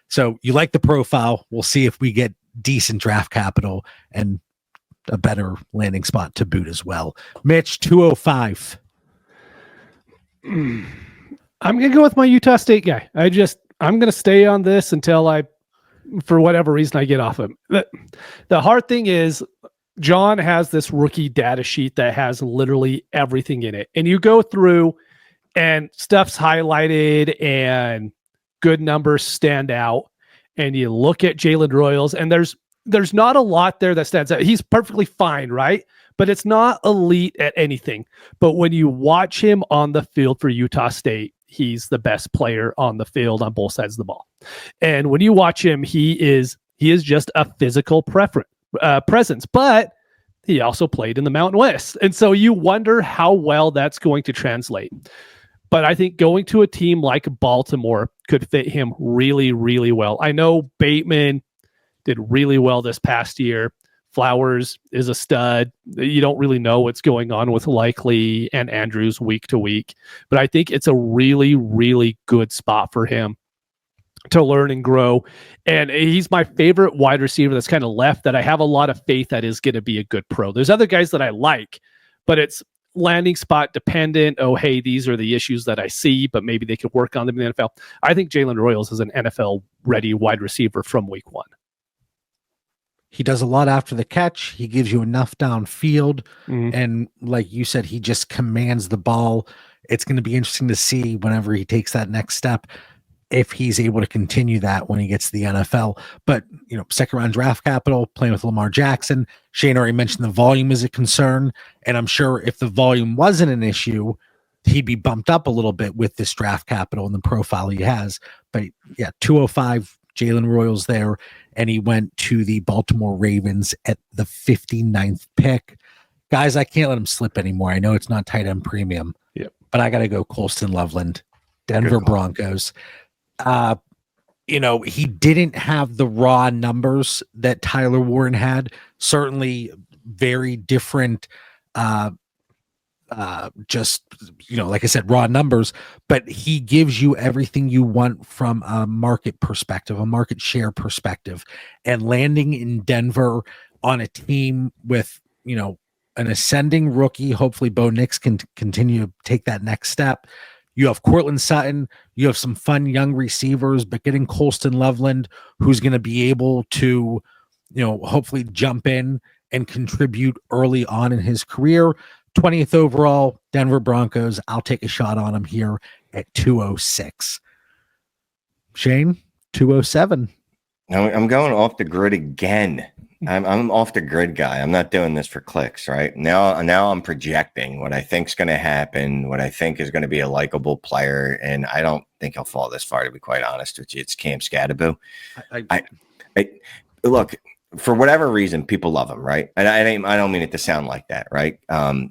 So you like the profile. We'll see if we get decent draft capital and a better landing spot to boot as well. Mitch, 205. I'm going to go with my Utah State guy. I'm going to stay on this until for whatever reason, I get off him. The hard thing is John has this rookie data sheet that has literally everything in it. And you go through and stuff's highlighted and good numbers stand out. And you look at Jalen Royals and there's not a lot there that stands out. He's perfectly fine, right? But it's not elite at anything. But when you watch him on the field for Utah State, he's the best player on the field on both sides of the ball. And when you watch him, he is just a physical presence. But he also played in the Mountain West. And so you wonder how well that's going to translate. But I think going to a team like Baltimore could fit him really, really well. I know Bateman did really well this past year. Flowers is a stud. You don't really know what's going on with Likely and Andrews week to week, but I think it's a really, really good spot for him to learn and grow. And he's my favorite wide receiver that's kind of left that I have a lot of faith that is going to be a good pro. There's other guys that I like, but it's landing spot dependent. Oh, hey, these are the issues that I see, but maybe they could work on them in the NFL. I think Jalen Royals is an NFL ready wide receiver from week 1. He does a lot after the catch. He gives you enough downfield. And like you said, he just commands the ball. It's going to be interesting to see whenever he takes that next step, if he's able to continue that when he gets to the NFL. But, 2nd round draft capital, playing with Lamar Jackson. Shane already mentioned the volume is a concern. And I'm sure if the volume wasn't an issue, he'd be bumped up a little bit with this draft capital and the profile he has. But yeah, 205, Jalen Royals there. And he went to the Baltimore Ravens at the 59th pick. Guys, I can't let him slip anymore. I know it's not tight end premium, but I got to go Colston Loveland, Denver Broncos. He didn't have the raw numbers that Tyler Warren had. Certainly very different, like I said, raw numbers, but he gives you everything you want from a market perspective, a market share perspective. And landing in Denver on a team with, an ascending rookie, hopefully Bo Nix can continue to take that next step. You have Cortland Sutton, you have some fun young receivers, but getting Colston Loveland, who's going to be able to, hopefully jump in and contribute early on in his career. 20th overall, Denver Broncos. I'll take a shot on him here at 206. Shane, 207. I'm going off the grid again. I'm off the grid guy. I'm not doing this for clicks, right? Now I'm projecting what I think is going to happen, what I think is going to be a likable player, and I don't think he'll fall this far, to be quite honest with you. It's Cam Scadaboo. I look, for whatever reason, people love him, right? And I don't mean it to sound like that, right?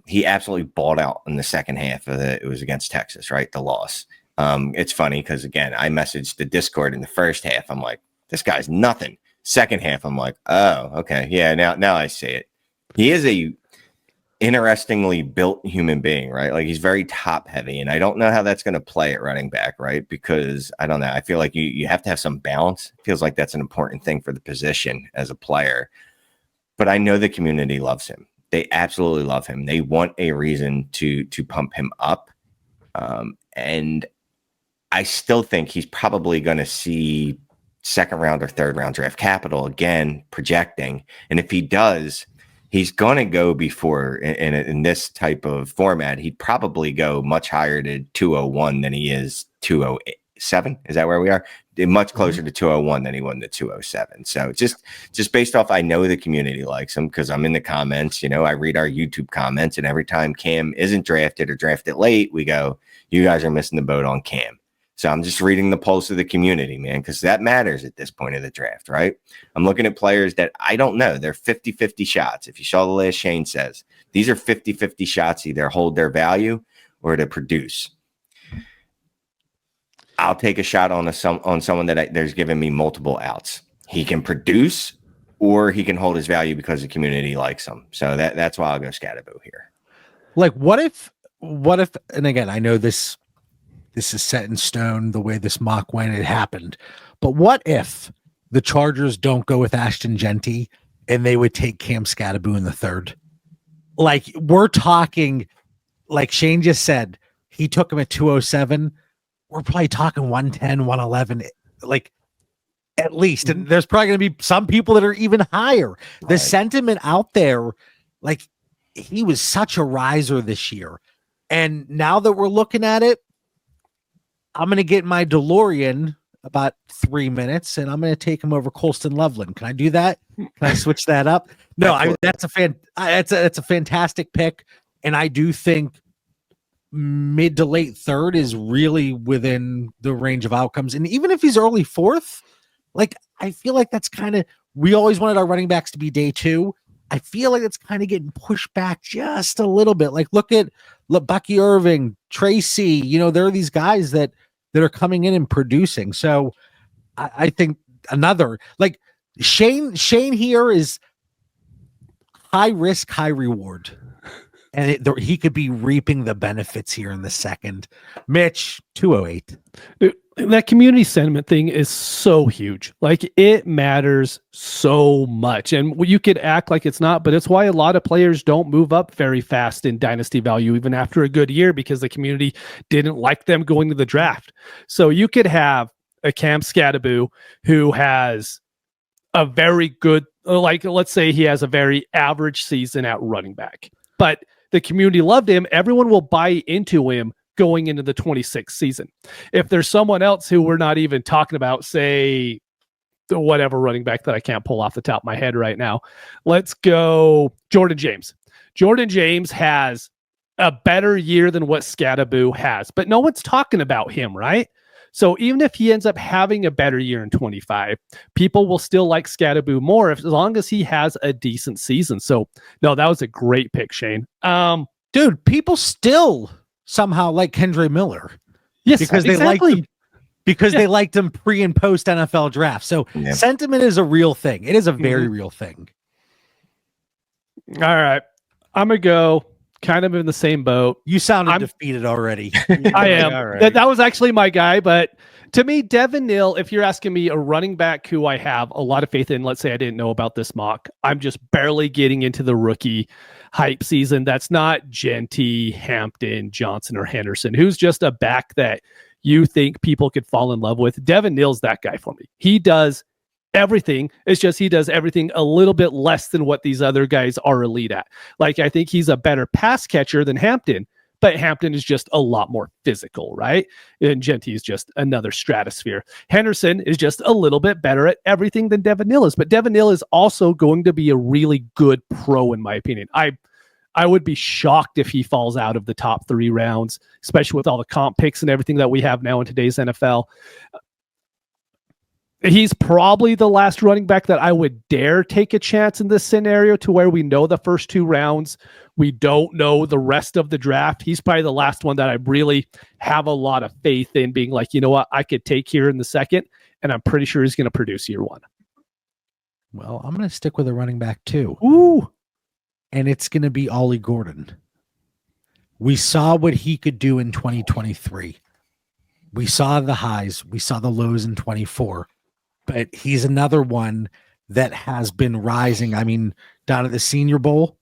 He absolutely balled out in the second half of it was against Texas, right? The loss. It's funny because, again, I messaged the Discord in the first half. I'm like, this guy's nothing. Second half, I'm like, oh, okay. Yeah, now I see it. He is a interestingly built human being, right? Like, he's very top heavy, and I don't know how that's going to play at running back, right? Because I don't know. I feel like you have to have some balance. It feels like that's an important thing for the position as a player. But I know the community loves him. They absolutely love him. They want a reason to pump him up. And I still think he's probably going to see second round or third round draft capital, again, projecting. And if he does, he's going to go before in this type of format. He'd probably go much higher to 201 than he is 207. Is that where we are? Much closer to 201 than he won to 207. So just based off, I know the community likes him because I'm in the comments. You know, I read our YouTube comments, and every time Cam isn't drafted or drafted late, we go, "You guys are missing the boat on Cam." So I'm just reading the pulse of the community, man, because that matters at this point of the draft, right? I'm looking at players that I don't know. They're 50-50 shots. If you saw the list, Shane says these are 50-50 shots, either hold their value or to produce. I'll take a shot on someone that there's given me multiple outs. He can produce or he can hold his value because the community likes him. So that's why I'll go Scatterboo here. Like, what if, and again, I know this is set in stone the way this mock went, it happened, but what if the Chargers don't go with Ashton Genty and they would take Cam Scatterboo in the third? Like, we're talking, like Shane just said, he took him at 207. We're probably talking 110, 111, like at least. And there's probably going to be some people that are even higher. The sentiment out there, like, he was such a riser this year. And now that we're looking at it, I'm going to get my DeLorean about 3 minutes, and I'm going to take him over Colston Loveland. Can I do that? Can I switch that up? No, that's a fantastic pick. And I do think mid to late third is really within the range of outcomes. And even if he's early fourth, like, I feel like that's kind of, we always wanted our running backs to be day two. I feel like it's kind of getting pushed back just a little bit. Like, look Bucky Irving, Tracy, you know, there are these guys that are coming in and producing. So I think another, like, Shane here is high risk, high reward. And he could be reaping the benefits here in the second. Mitch, 208. That community sentiment thing is so huge. Like, it matters so much. And you could act like it's not, but it's why a lot of players don't move up very fast in dynasty value, even after a good year, because the community didn't like them going to the draft. So you could have a Cam Scatterboo who has a very good, like, let's say he has a very average season at running back, but the community loved him. Everyone will buy into him going into the 26th season. If there's someone else who we're not even talking about, say the whatever running back that I can't pull off the top of my head right now, let's go Jordan James. Jordan James has a better year than what Scatterboo has, but no one's talking about him, right? So even if he ends up having a better year in 25, people will still like Scatterboo more as long as he has a decent season. So no, that was a great pick, Shane. Dude, people still somehow like Kendre Miller. Yes, because exactly. They liked him pre and post NFL draft. So sentiment is a real thing. It is a very real thing. All right. I'm going to go kind of in the same boat. You sounded defeated already. I am. Right. That was actually my guy. But to me, Devin Neal, if you're asking me a running back who I have a lot of faith in, let's say I didn't know about this mock, I'm just barely getting into the rookie hype season. That's not Genty, Hampton, Johnson, or Henderson, who's just a back that you think people could fall in love with. Devin Neal's that guy for me. He does everything. It's just he does everything a little bit less than what these other guys are elite at. Like, I think he's a better pass catcher than Hampton, but Hampton is just a lot more physical, right? And Genty is just another stratosphere. Henderson is just a little bit better at everything than Devin Neal is, but Devin Neal is also going to be a really good pro, in my opinion. I would be shocked if he falls out of the top 3 rounds, especially with all the comp picks and everything that we have now in today's NFL. He's probably the last running back that I would dare take a chance in this scenario, to where we know the first 2 rounds. We don't know the rest of the draft. He's probably the last one that I really have a lot of faith in being like, you know what, I could take here in the second, and I'm pretty sure he's going to produce year 1. Well, I'm going to stick with a running back too. Ooh. And it's going to be Ollie Gordon. We saw what he could do in 2023. We saw the highs. We saw the lows in 24. But he's another one that has been rising. I mean, down at the Senior Bowl,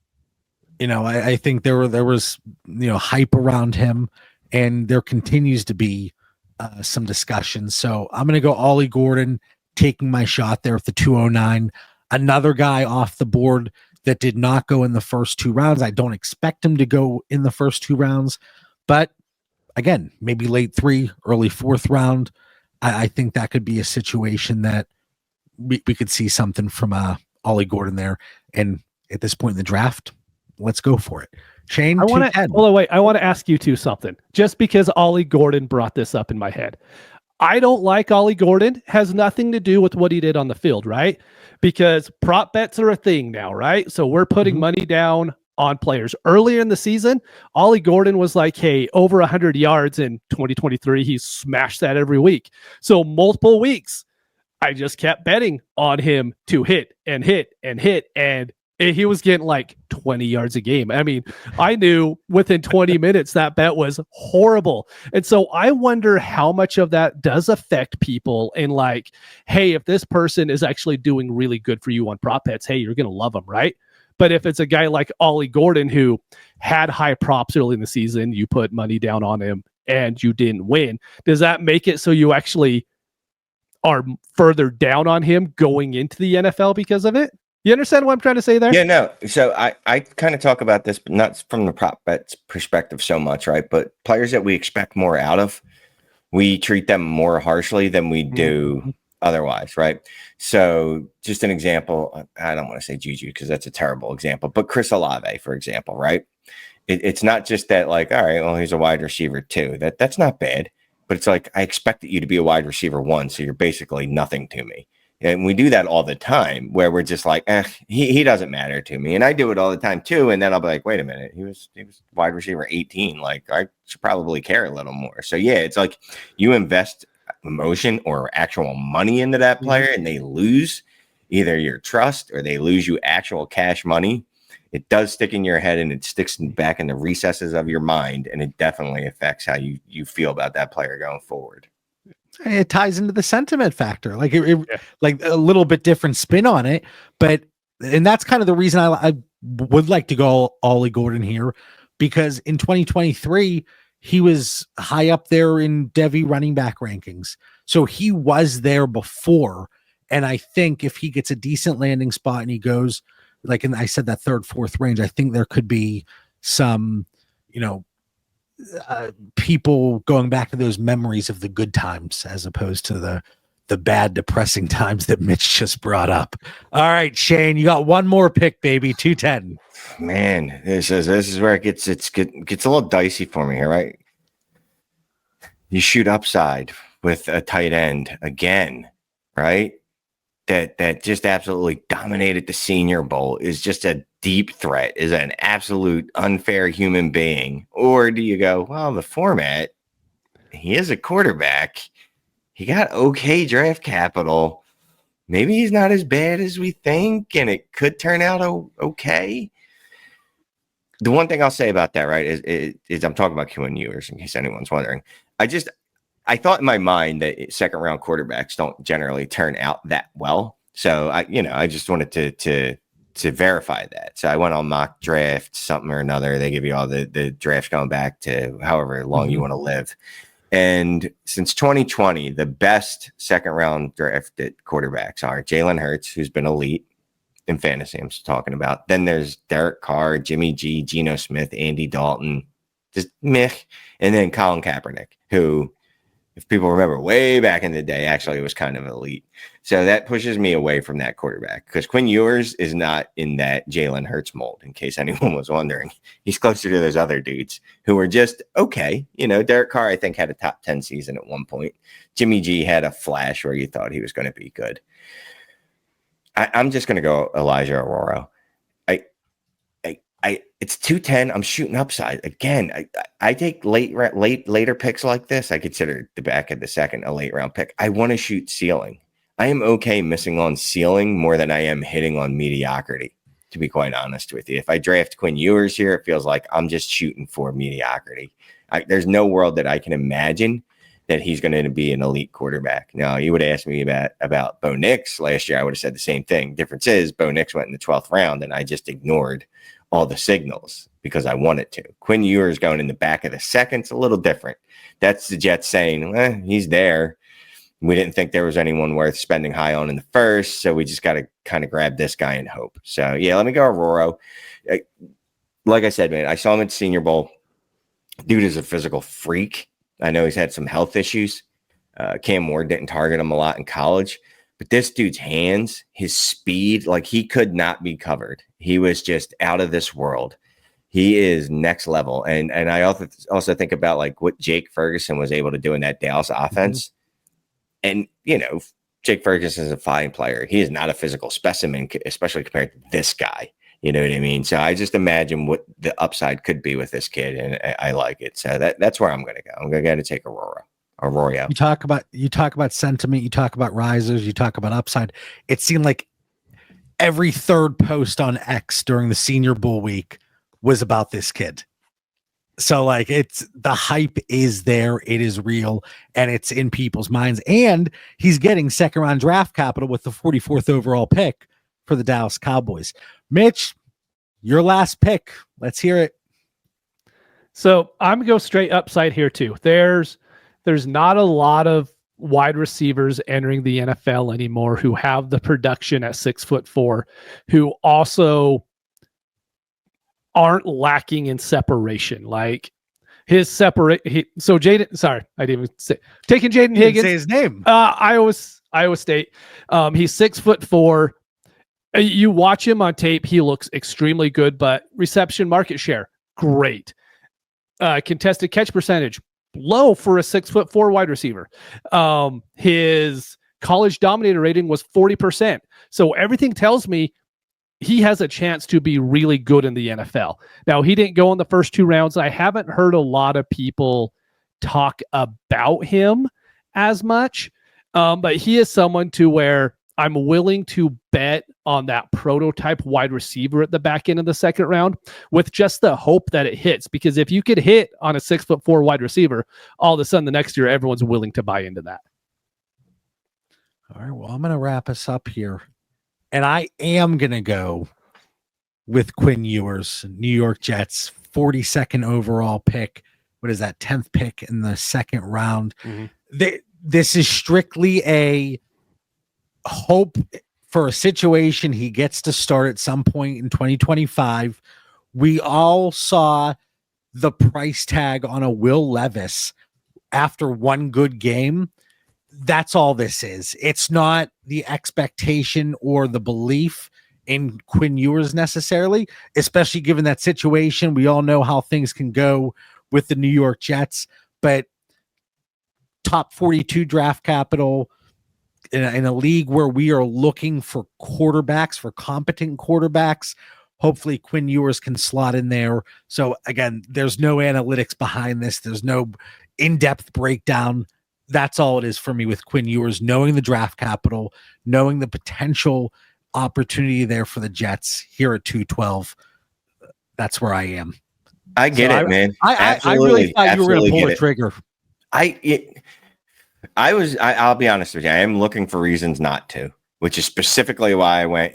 you know, I think there was, you know, hype around him, and there continues to be some discussion. So I'm going to go Ollie Gordon. taking my shot there with the 209. Another guy off the board that did not go in the first 2 rounds. I don't expect him to go in the first 2 rounds, but again, maybe late 3, early 4th round. I think that could be a situation that we could see something from Ollie Gordon there. And at this point in the draft, let's go for it. Shane, I want to ask you two something, just because Ollie Gordon brought this up in my head. I don't like Ollie Gordon. Has nothing to do with what he did on the field, right? Because prop bets are a thing now, right? So we're putting money down on players. Earlier in the season, Ollie Gordon was like, hey, over 100 yards in 2023. He smashed that every week. So multiple weeks, I just kept betting on him to hit and hit and hit. And he was getting like 20 yards a game. I mean, I knew within 20 minutes that bet was horrible. And so I wonder how much of that does affect people in like, hey, if this person is actually doing really good for you on prop bets, hey, you're going to love them, right? But if it's a guy like Ollie Gordon who had high props early in the season, you put money down on him and you didn't win, does that make it so you actually are further down on him going into the NFL because of it? You understand what I'm trying to say there? Yeah, no. So I kind of talk about this, but not from the prop bets perspective so much, right? But players that we expect more out of, we treat them more harshly than we do otherwise, right? So just an example, I don't want to say Juju because that's a terrible example, but Chris Olave, for example, right? It's not just that like, all right, well, he's a wide receiver too. That's not bad, but it's like, I expected you to be a wide receiver 1, so you're basically nothing to me. And we do that all the time where we're just like, he doesn't matter to me. And I do it all the time too. And then I'll be like, wait a minute, he was wide receiver 18. Like I should probably care a little more. So yeah, it's like you invest emotion or actual money into that player and they lose either your trust or they lose you actual cash money. It does stick in your head and it sticks back in the recesses of your mind. And it definitely affects how you feel about that player going forward. It ties into the sentiment factor, like like a little bit different spin on it, and that's kind of the reason I would like to go Ollie Gordon here, because in 2023 he was high up there in Devy running back rankings, so he was there before, and I think if he gets a decent landing spot and he goes like, and I said that 3rd, 4th range, I think there could be some, people going back to those memories of the good times as opposed to the bad, depressing times that Mitch just brought up. All right, Shane, you got one more pick, baby. 210. Man, this is where it gets a little dicey for me here, right? You shoot upside with a tight end again, right? That just absolutely dominated the Senior Bowl, is just a deep threat, is an absolute unfair human being? Or do you go, well, the format, he is a quarterback. He got okay draft capital. Maybe he's not as bad as we think, and it could turn out okay. The one thing I'll say about that, right, is I'm talking about Quinn Ewers, in case anyone's wondering. I thought in my mind that 2nd round quarterbacks don't generally turn out that well. So I just wanted to verify that. So I went on mock draft, something or another. They give you all the drafts going back to however long you want to live. And since 2020, the best 2nd round drafted quarterbacks are Jalen Hurts, who's been elite in fantasy, I'm talking about. Then there's Derek Carr, Jimmy G, Geno Smith, Andy Dalton, just meh. And then Colin Kaepernick, who, if people remember way back in the day, actually was kind of elite. So that pushes me away from that quarterback, because Quinn Ewers is not in that Jalen Hurts mold, in case anyone was wondering. He's closer to those other dudes who were just okay. Derek Carr, I think, had a top 10 season at one point. Jimmy G had a flash where you thought he was going to be good. I'm just going to go Elijah Aurora. It's 210. I'm shooting upside again. I take later picks like this. I consider the back of the 2nd a late round pick. I want to shoot ceiling. I am okay missing on ceiling more than I am hitting on mediocrity, to be quite honest with you. If I draft Quinn Ewers here, it feels like I'm just shooting for mediocrity. There's no world that I can imagine that he's going to be an elite quarterback. Now, you would ask me about Bo Nix last year, I would have said the same thing. Difference is Bo Nix went in the 12th round, and I just ignored all the signals because I wanted to. Quinn Ewers going in the back of the 2nd, a little different. That's the Jets saying, he's there. We didn't think there was anyone worth spending high on in the first, so we just got to kind of grab this guy and hope. So, yeah, let me go Aurora. Like I said, man, I saw him at Senior Bowl. Dude is a physical freak. I know he's had some health issues. Cam Ward didn't target him a lot in college. But this dude's hands, his speed, like he could not be covered. He was just out of this world. He is next level. And I also think about like what Jake Ferguson was able to do in that Dallas offense. And, you know, Jake Ferguson is a fine player. He is not a physical specimen, especially compared to this guy. You know what I mean? So I just imagine what the upside could be with this kid, and I like it. So that's where I'm going to go. I'm going to take Aurora. You talk about sentiment, you talk about risers, you talk about upside. It seemed like every third post on X during the Senior Bowl week was about this kid. So like it's the hype is there, it is real, and it's in people's minds. And he's getting second round draft capital with the 44th overall pick for the Dallas Cowboys. Mitch, your last pick. Let's hear it. So I'm gonna go straight upside here too. There's not a lot of wide receivers entering the NFL anymore who have the production at 6'4", who also aren't lacking in separation. Like his so Jaden, sorry, I didn't even say taking Jaden Higgins. Say his name. Iowa State. He's 6'4". You watch him on tape, he looks extremely good, but reception market share, great. Contested catch percentage, low for a 6'4" wide receiver. His college dominator rating was 40%. So everything tells me he has a chance to be really good in the NFL. Now, he didn't go in the first 2 rounds. I haven't heard a lot of people talk about him as much, but he is someone to where I'm willing to bet on that prototype wide receiver at the back end of the second round with just the hope that it hits. Because if you could hit on a 6'4" wide receiver, all of a sudden the next year, everyone's willing to buy into that. All right. Well, I'm going to wrap us up here. And I am going to go with Quinn Ewers, New York Jets, 42nd overall pick. What is that? 10th pick in the second round. This is strictly a hope for a situation he gets to start at some point in 2025. We all saw the price tag on a Will Levis after one good game. That's all this is. It's not the expectation or the belief in Quinn Ewers necessarily, especially given that situation. We all know how things can go with the New York Jets, but top 42 draft capital, in a league where we are looking for quarterbacks, for competent quarterbacks, hopefully Quinn Ewers can slot in there. So again, there's no analytics behind this. There's no in-depth breakdown. That's all it is for me with Quinn Ewers, knowing the draft capital, knowing the potential opportunity there for the Jets here at 212. That's where I am. I get it, man. I really thought you were going to pull the trigger. I'll be honest with you. I am looking for reasons not to, which is specifically why I went,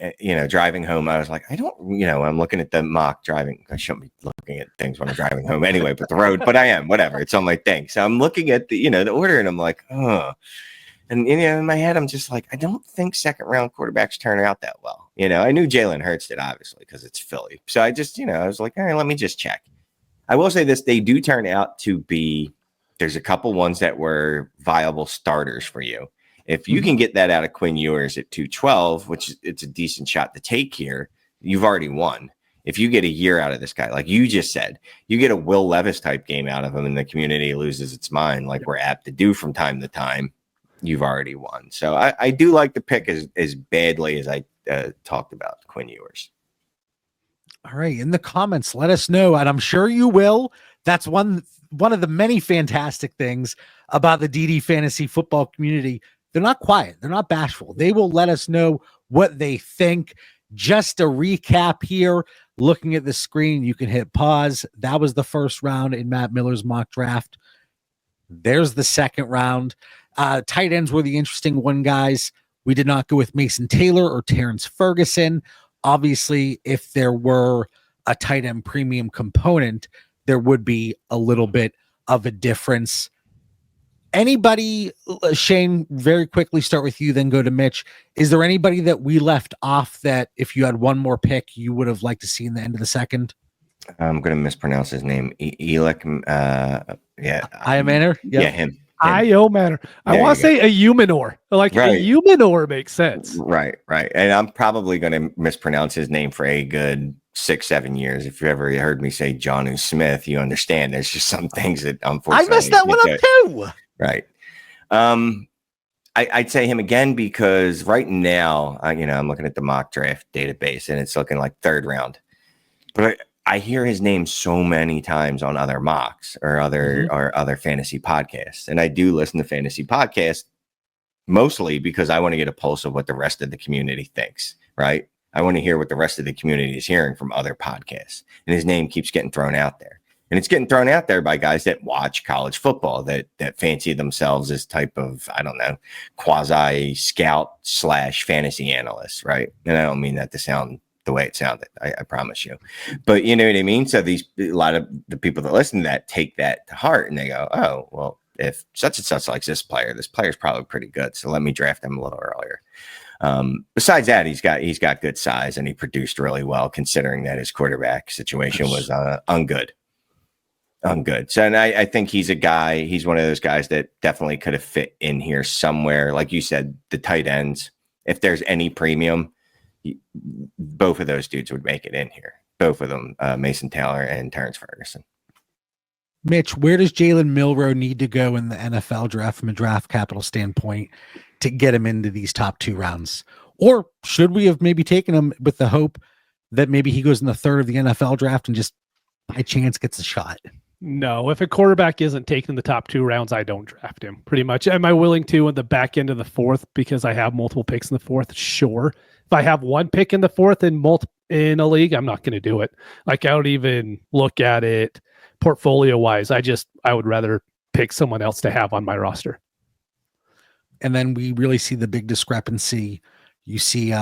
driving home. I was like, I'm looking at the mock driving. I shouldn't be looking at things when I'm driving home anyway, but the road, but I am, whatever. It's on my thing. So I'm looking at the order and I'm like, oh, and in my head, I'm just like, I don't think second round quarterbacks turn out that well. I knew Jalen Hurts did, obviously, because it's Philly. So I just, I was like, all right, let me just check. I will say this. They do turn out to be, there's a couple ones that were viable starters for you. If you can get that out of Quinn Ewers at 212, which it's a decent shot to take here, you've already won. If you get a year out of this guy, like you just said, you get a Will Levis type game out of him and the community loses its mind, like we're apt to do from time to time, you've already won. So I do like the pick as badly as I talked about Quinn Ewers. All right. In the comments, let us know. And I'm sure you will. That's one of the many fantastic things about the DD fantasy football community. They're not quiet. They're not bashful. They will let us know what they think. Just a recap here, looking at the screen, you can hit pause. That was the first round in Matt Miller's mock draft. There's the second round. Tight ends were the interesting one, guys. We did not go with Mason Taylor or Terrence Ferguson. Obviously, if there were a tight end premium component, there would be a little bit of a difference. Anybody, Shane, very quickly start with you, then go to Mitch. Is there anybody that we left off that if you had one more pick, you would have liked to see in the end of the second? I'm going to mispronounce his name. Elek. Iamaner? Yeah, him. Io Manor. I want to say a Eumenor. Like right. a Eumenor makes sense. Right. And I'm probably going to mispronounce his name for a good 6-7 years. If you ever heard me say Jonnu Smith, you understand there's just some things that unfortunately I messed that one up too. Right. I'd say him again because right now, I'm looking at the mock draft database and it's looking like third round. But I hear his name so many times on other mocks or other fantasy podcasts. And I do listen to fantasy podcasts mostly because I want to get a pulse of what the rest of the community thinks, right? I want to hear what the rest of the community is hearing from other podcasts. And his name keeps getting thrown out there. And it's getting thrown out there by guys that watch college football, that fancy themselves as type of, I don't know, quasi scout / fantasy analysts, right? And I don't mean that to sound the way it sounded, I promise you. But you know what I mean? So a lot of the people that listen to that take that to heart and they go, oh, well, if such and such likes this player's probably pretty good. So let me draft him a little earlier. Besides that, he's got good size and he produced really well considering that his quarterback situation was ungood. So, and I think he's one of those guys that definitely could have fit in here somewhere. Like you said, the tight ends, if there's any premium, both of those dudes would make it in here. Both of them, Mason Taylor and Terrence Ferguson. Mitch, where does Jalen Milroe need to go in the NFL draft from a draft capital standpoint to get him into these top 2 rounds? Or should we have maybe taken him with the hope that maybe he goes in the third of the NFL draft and just by chance gets a shot? No, if a quarterback isn't taken in the top 2 rounds, I don't draft him pretty much. Am I willing to in the back end of the 4th because I have multiple picks in the 4th? Sure. If I have one pick in the 4th in a league, I'm not going to do it. Like I don't even look at it portfolio wise. I would rather pick someone else to have on my roster. And then we really see the big discrepancy. You see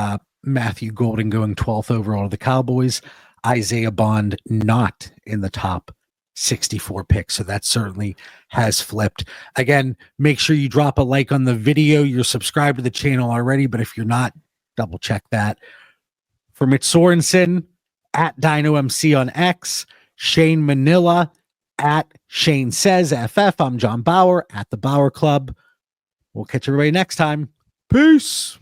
Matthew Golden going 12th overall to the Cowboys, Isaiah Bond not in the top 64 picks. So that certainly has flipped. Again, make sure you drop a like on the video. You're subscribed to the channel already, but if you're not, double check that. For Mitch Sorensen at DynoMC on X, Shane Manila at Shane Says FF. I'm John Bauer at the Bauer Club. We'll catch everybody next time. Peace.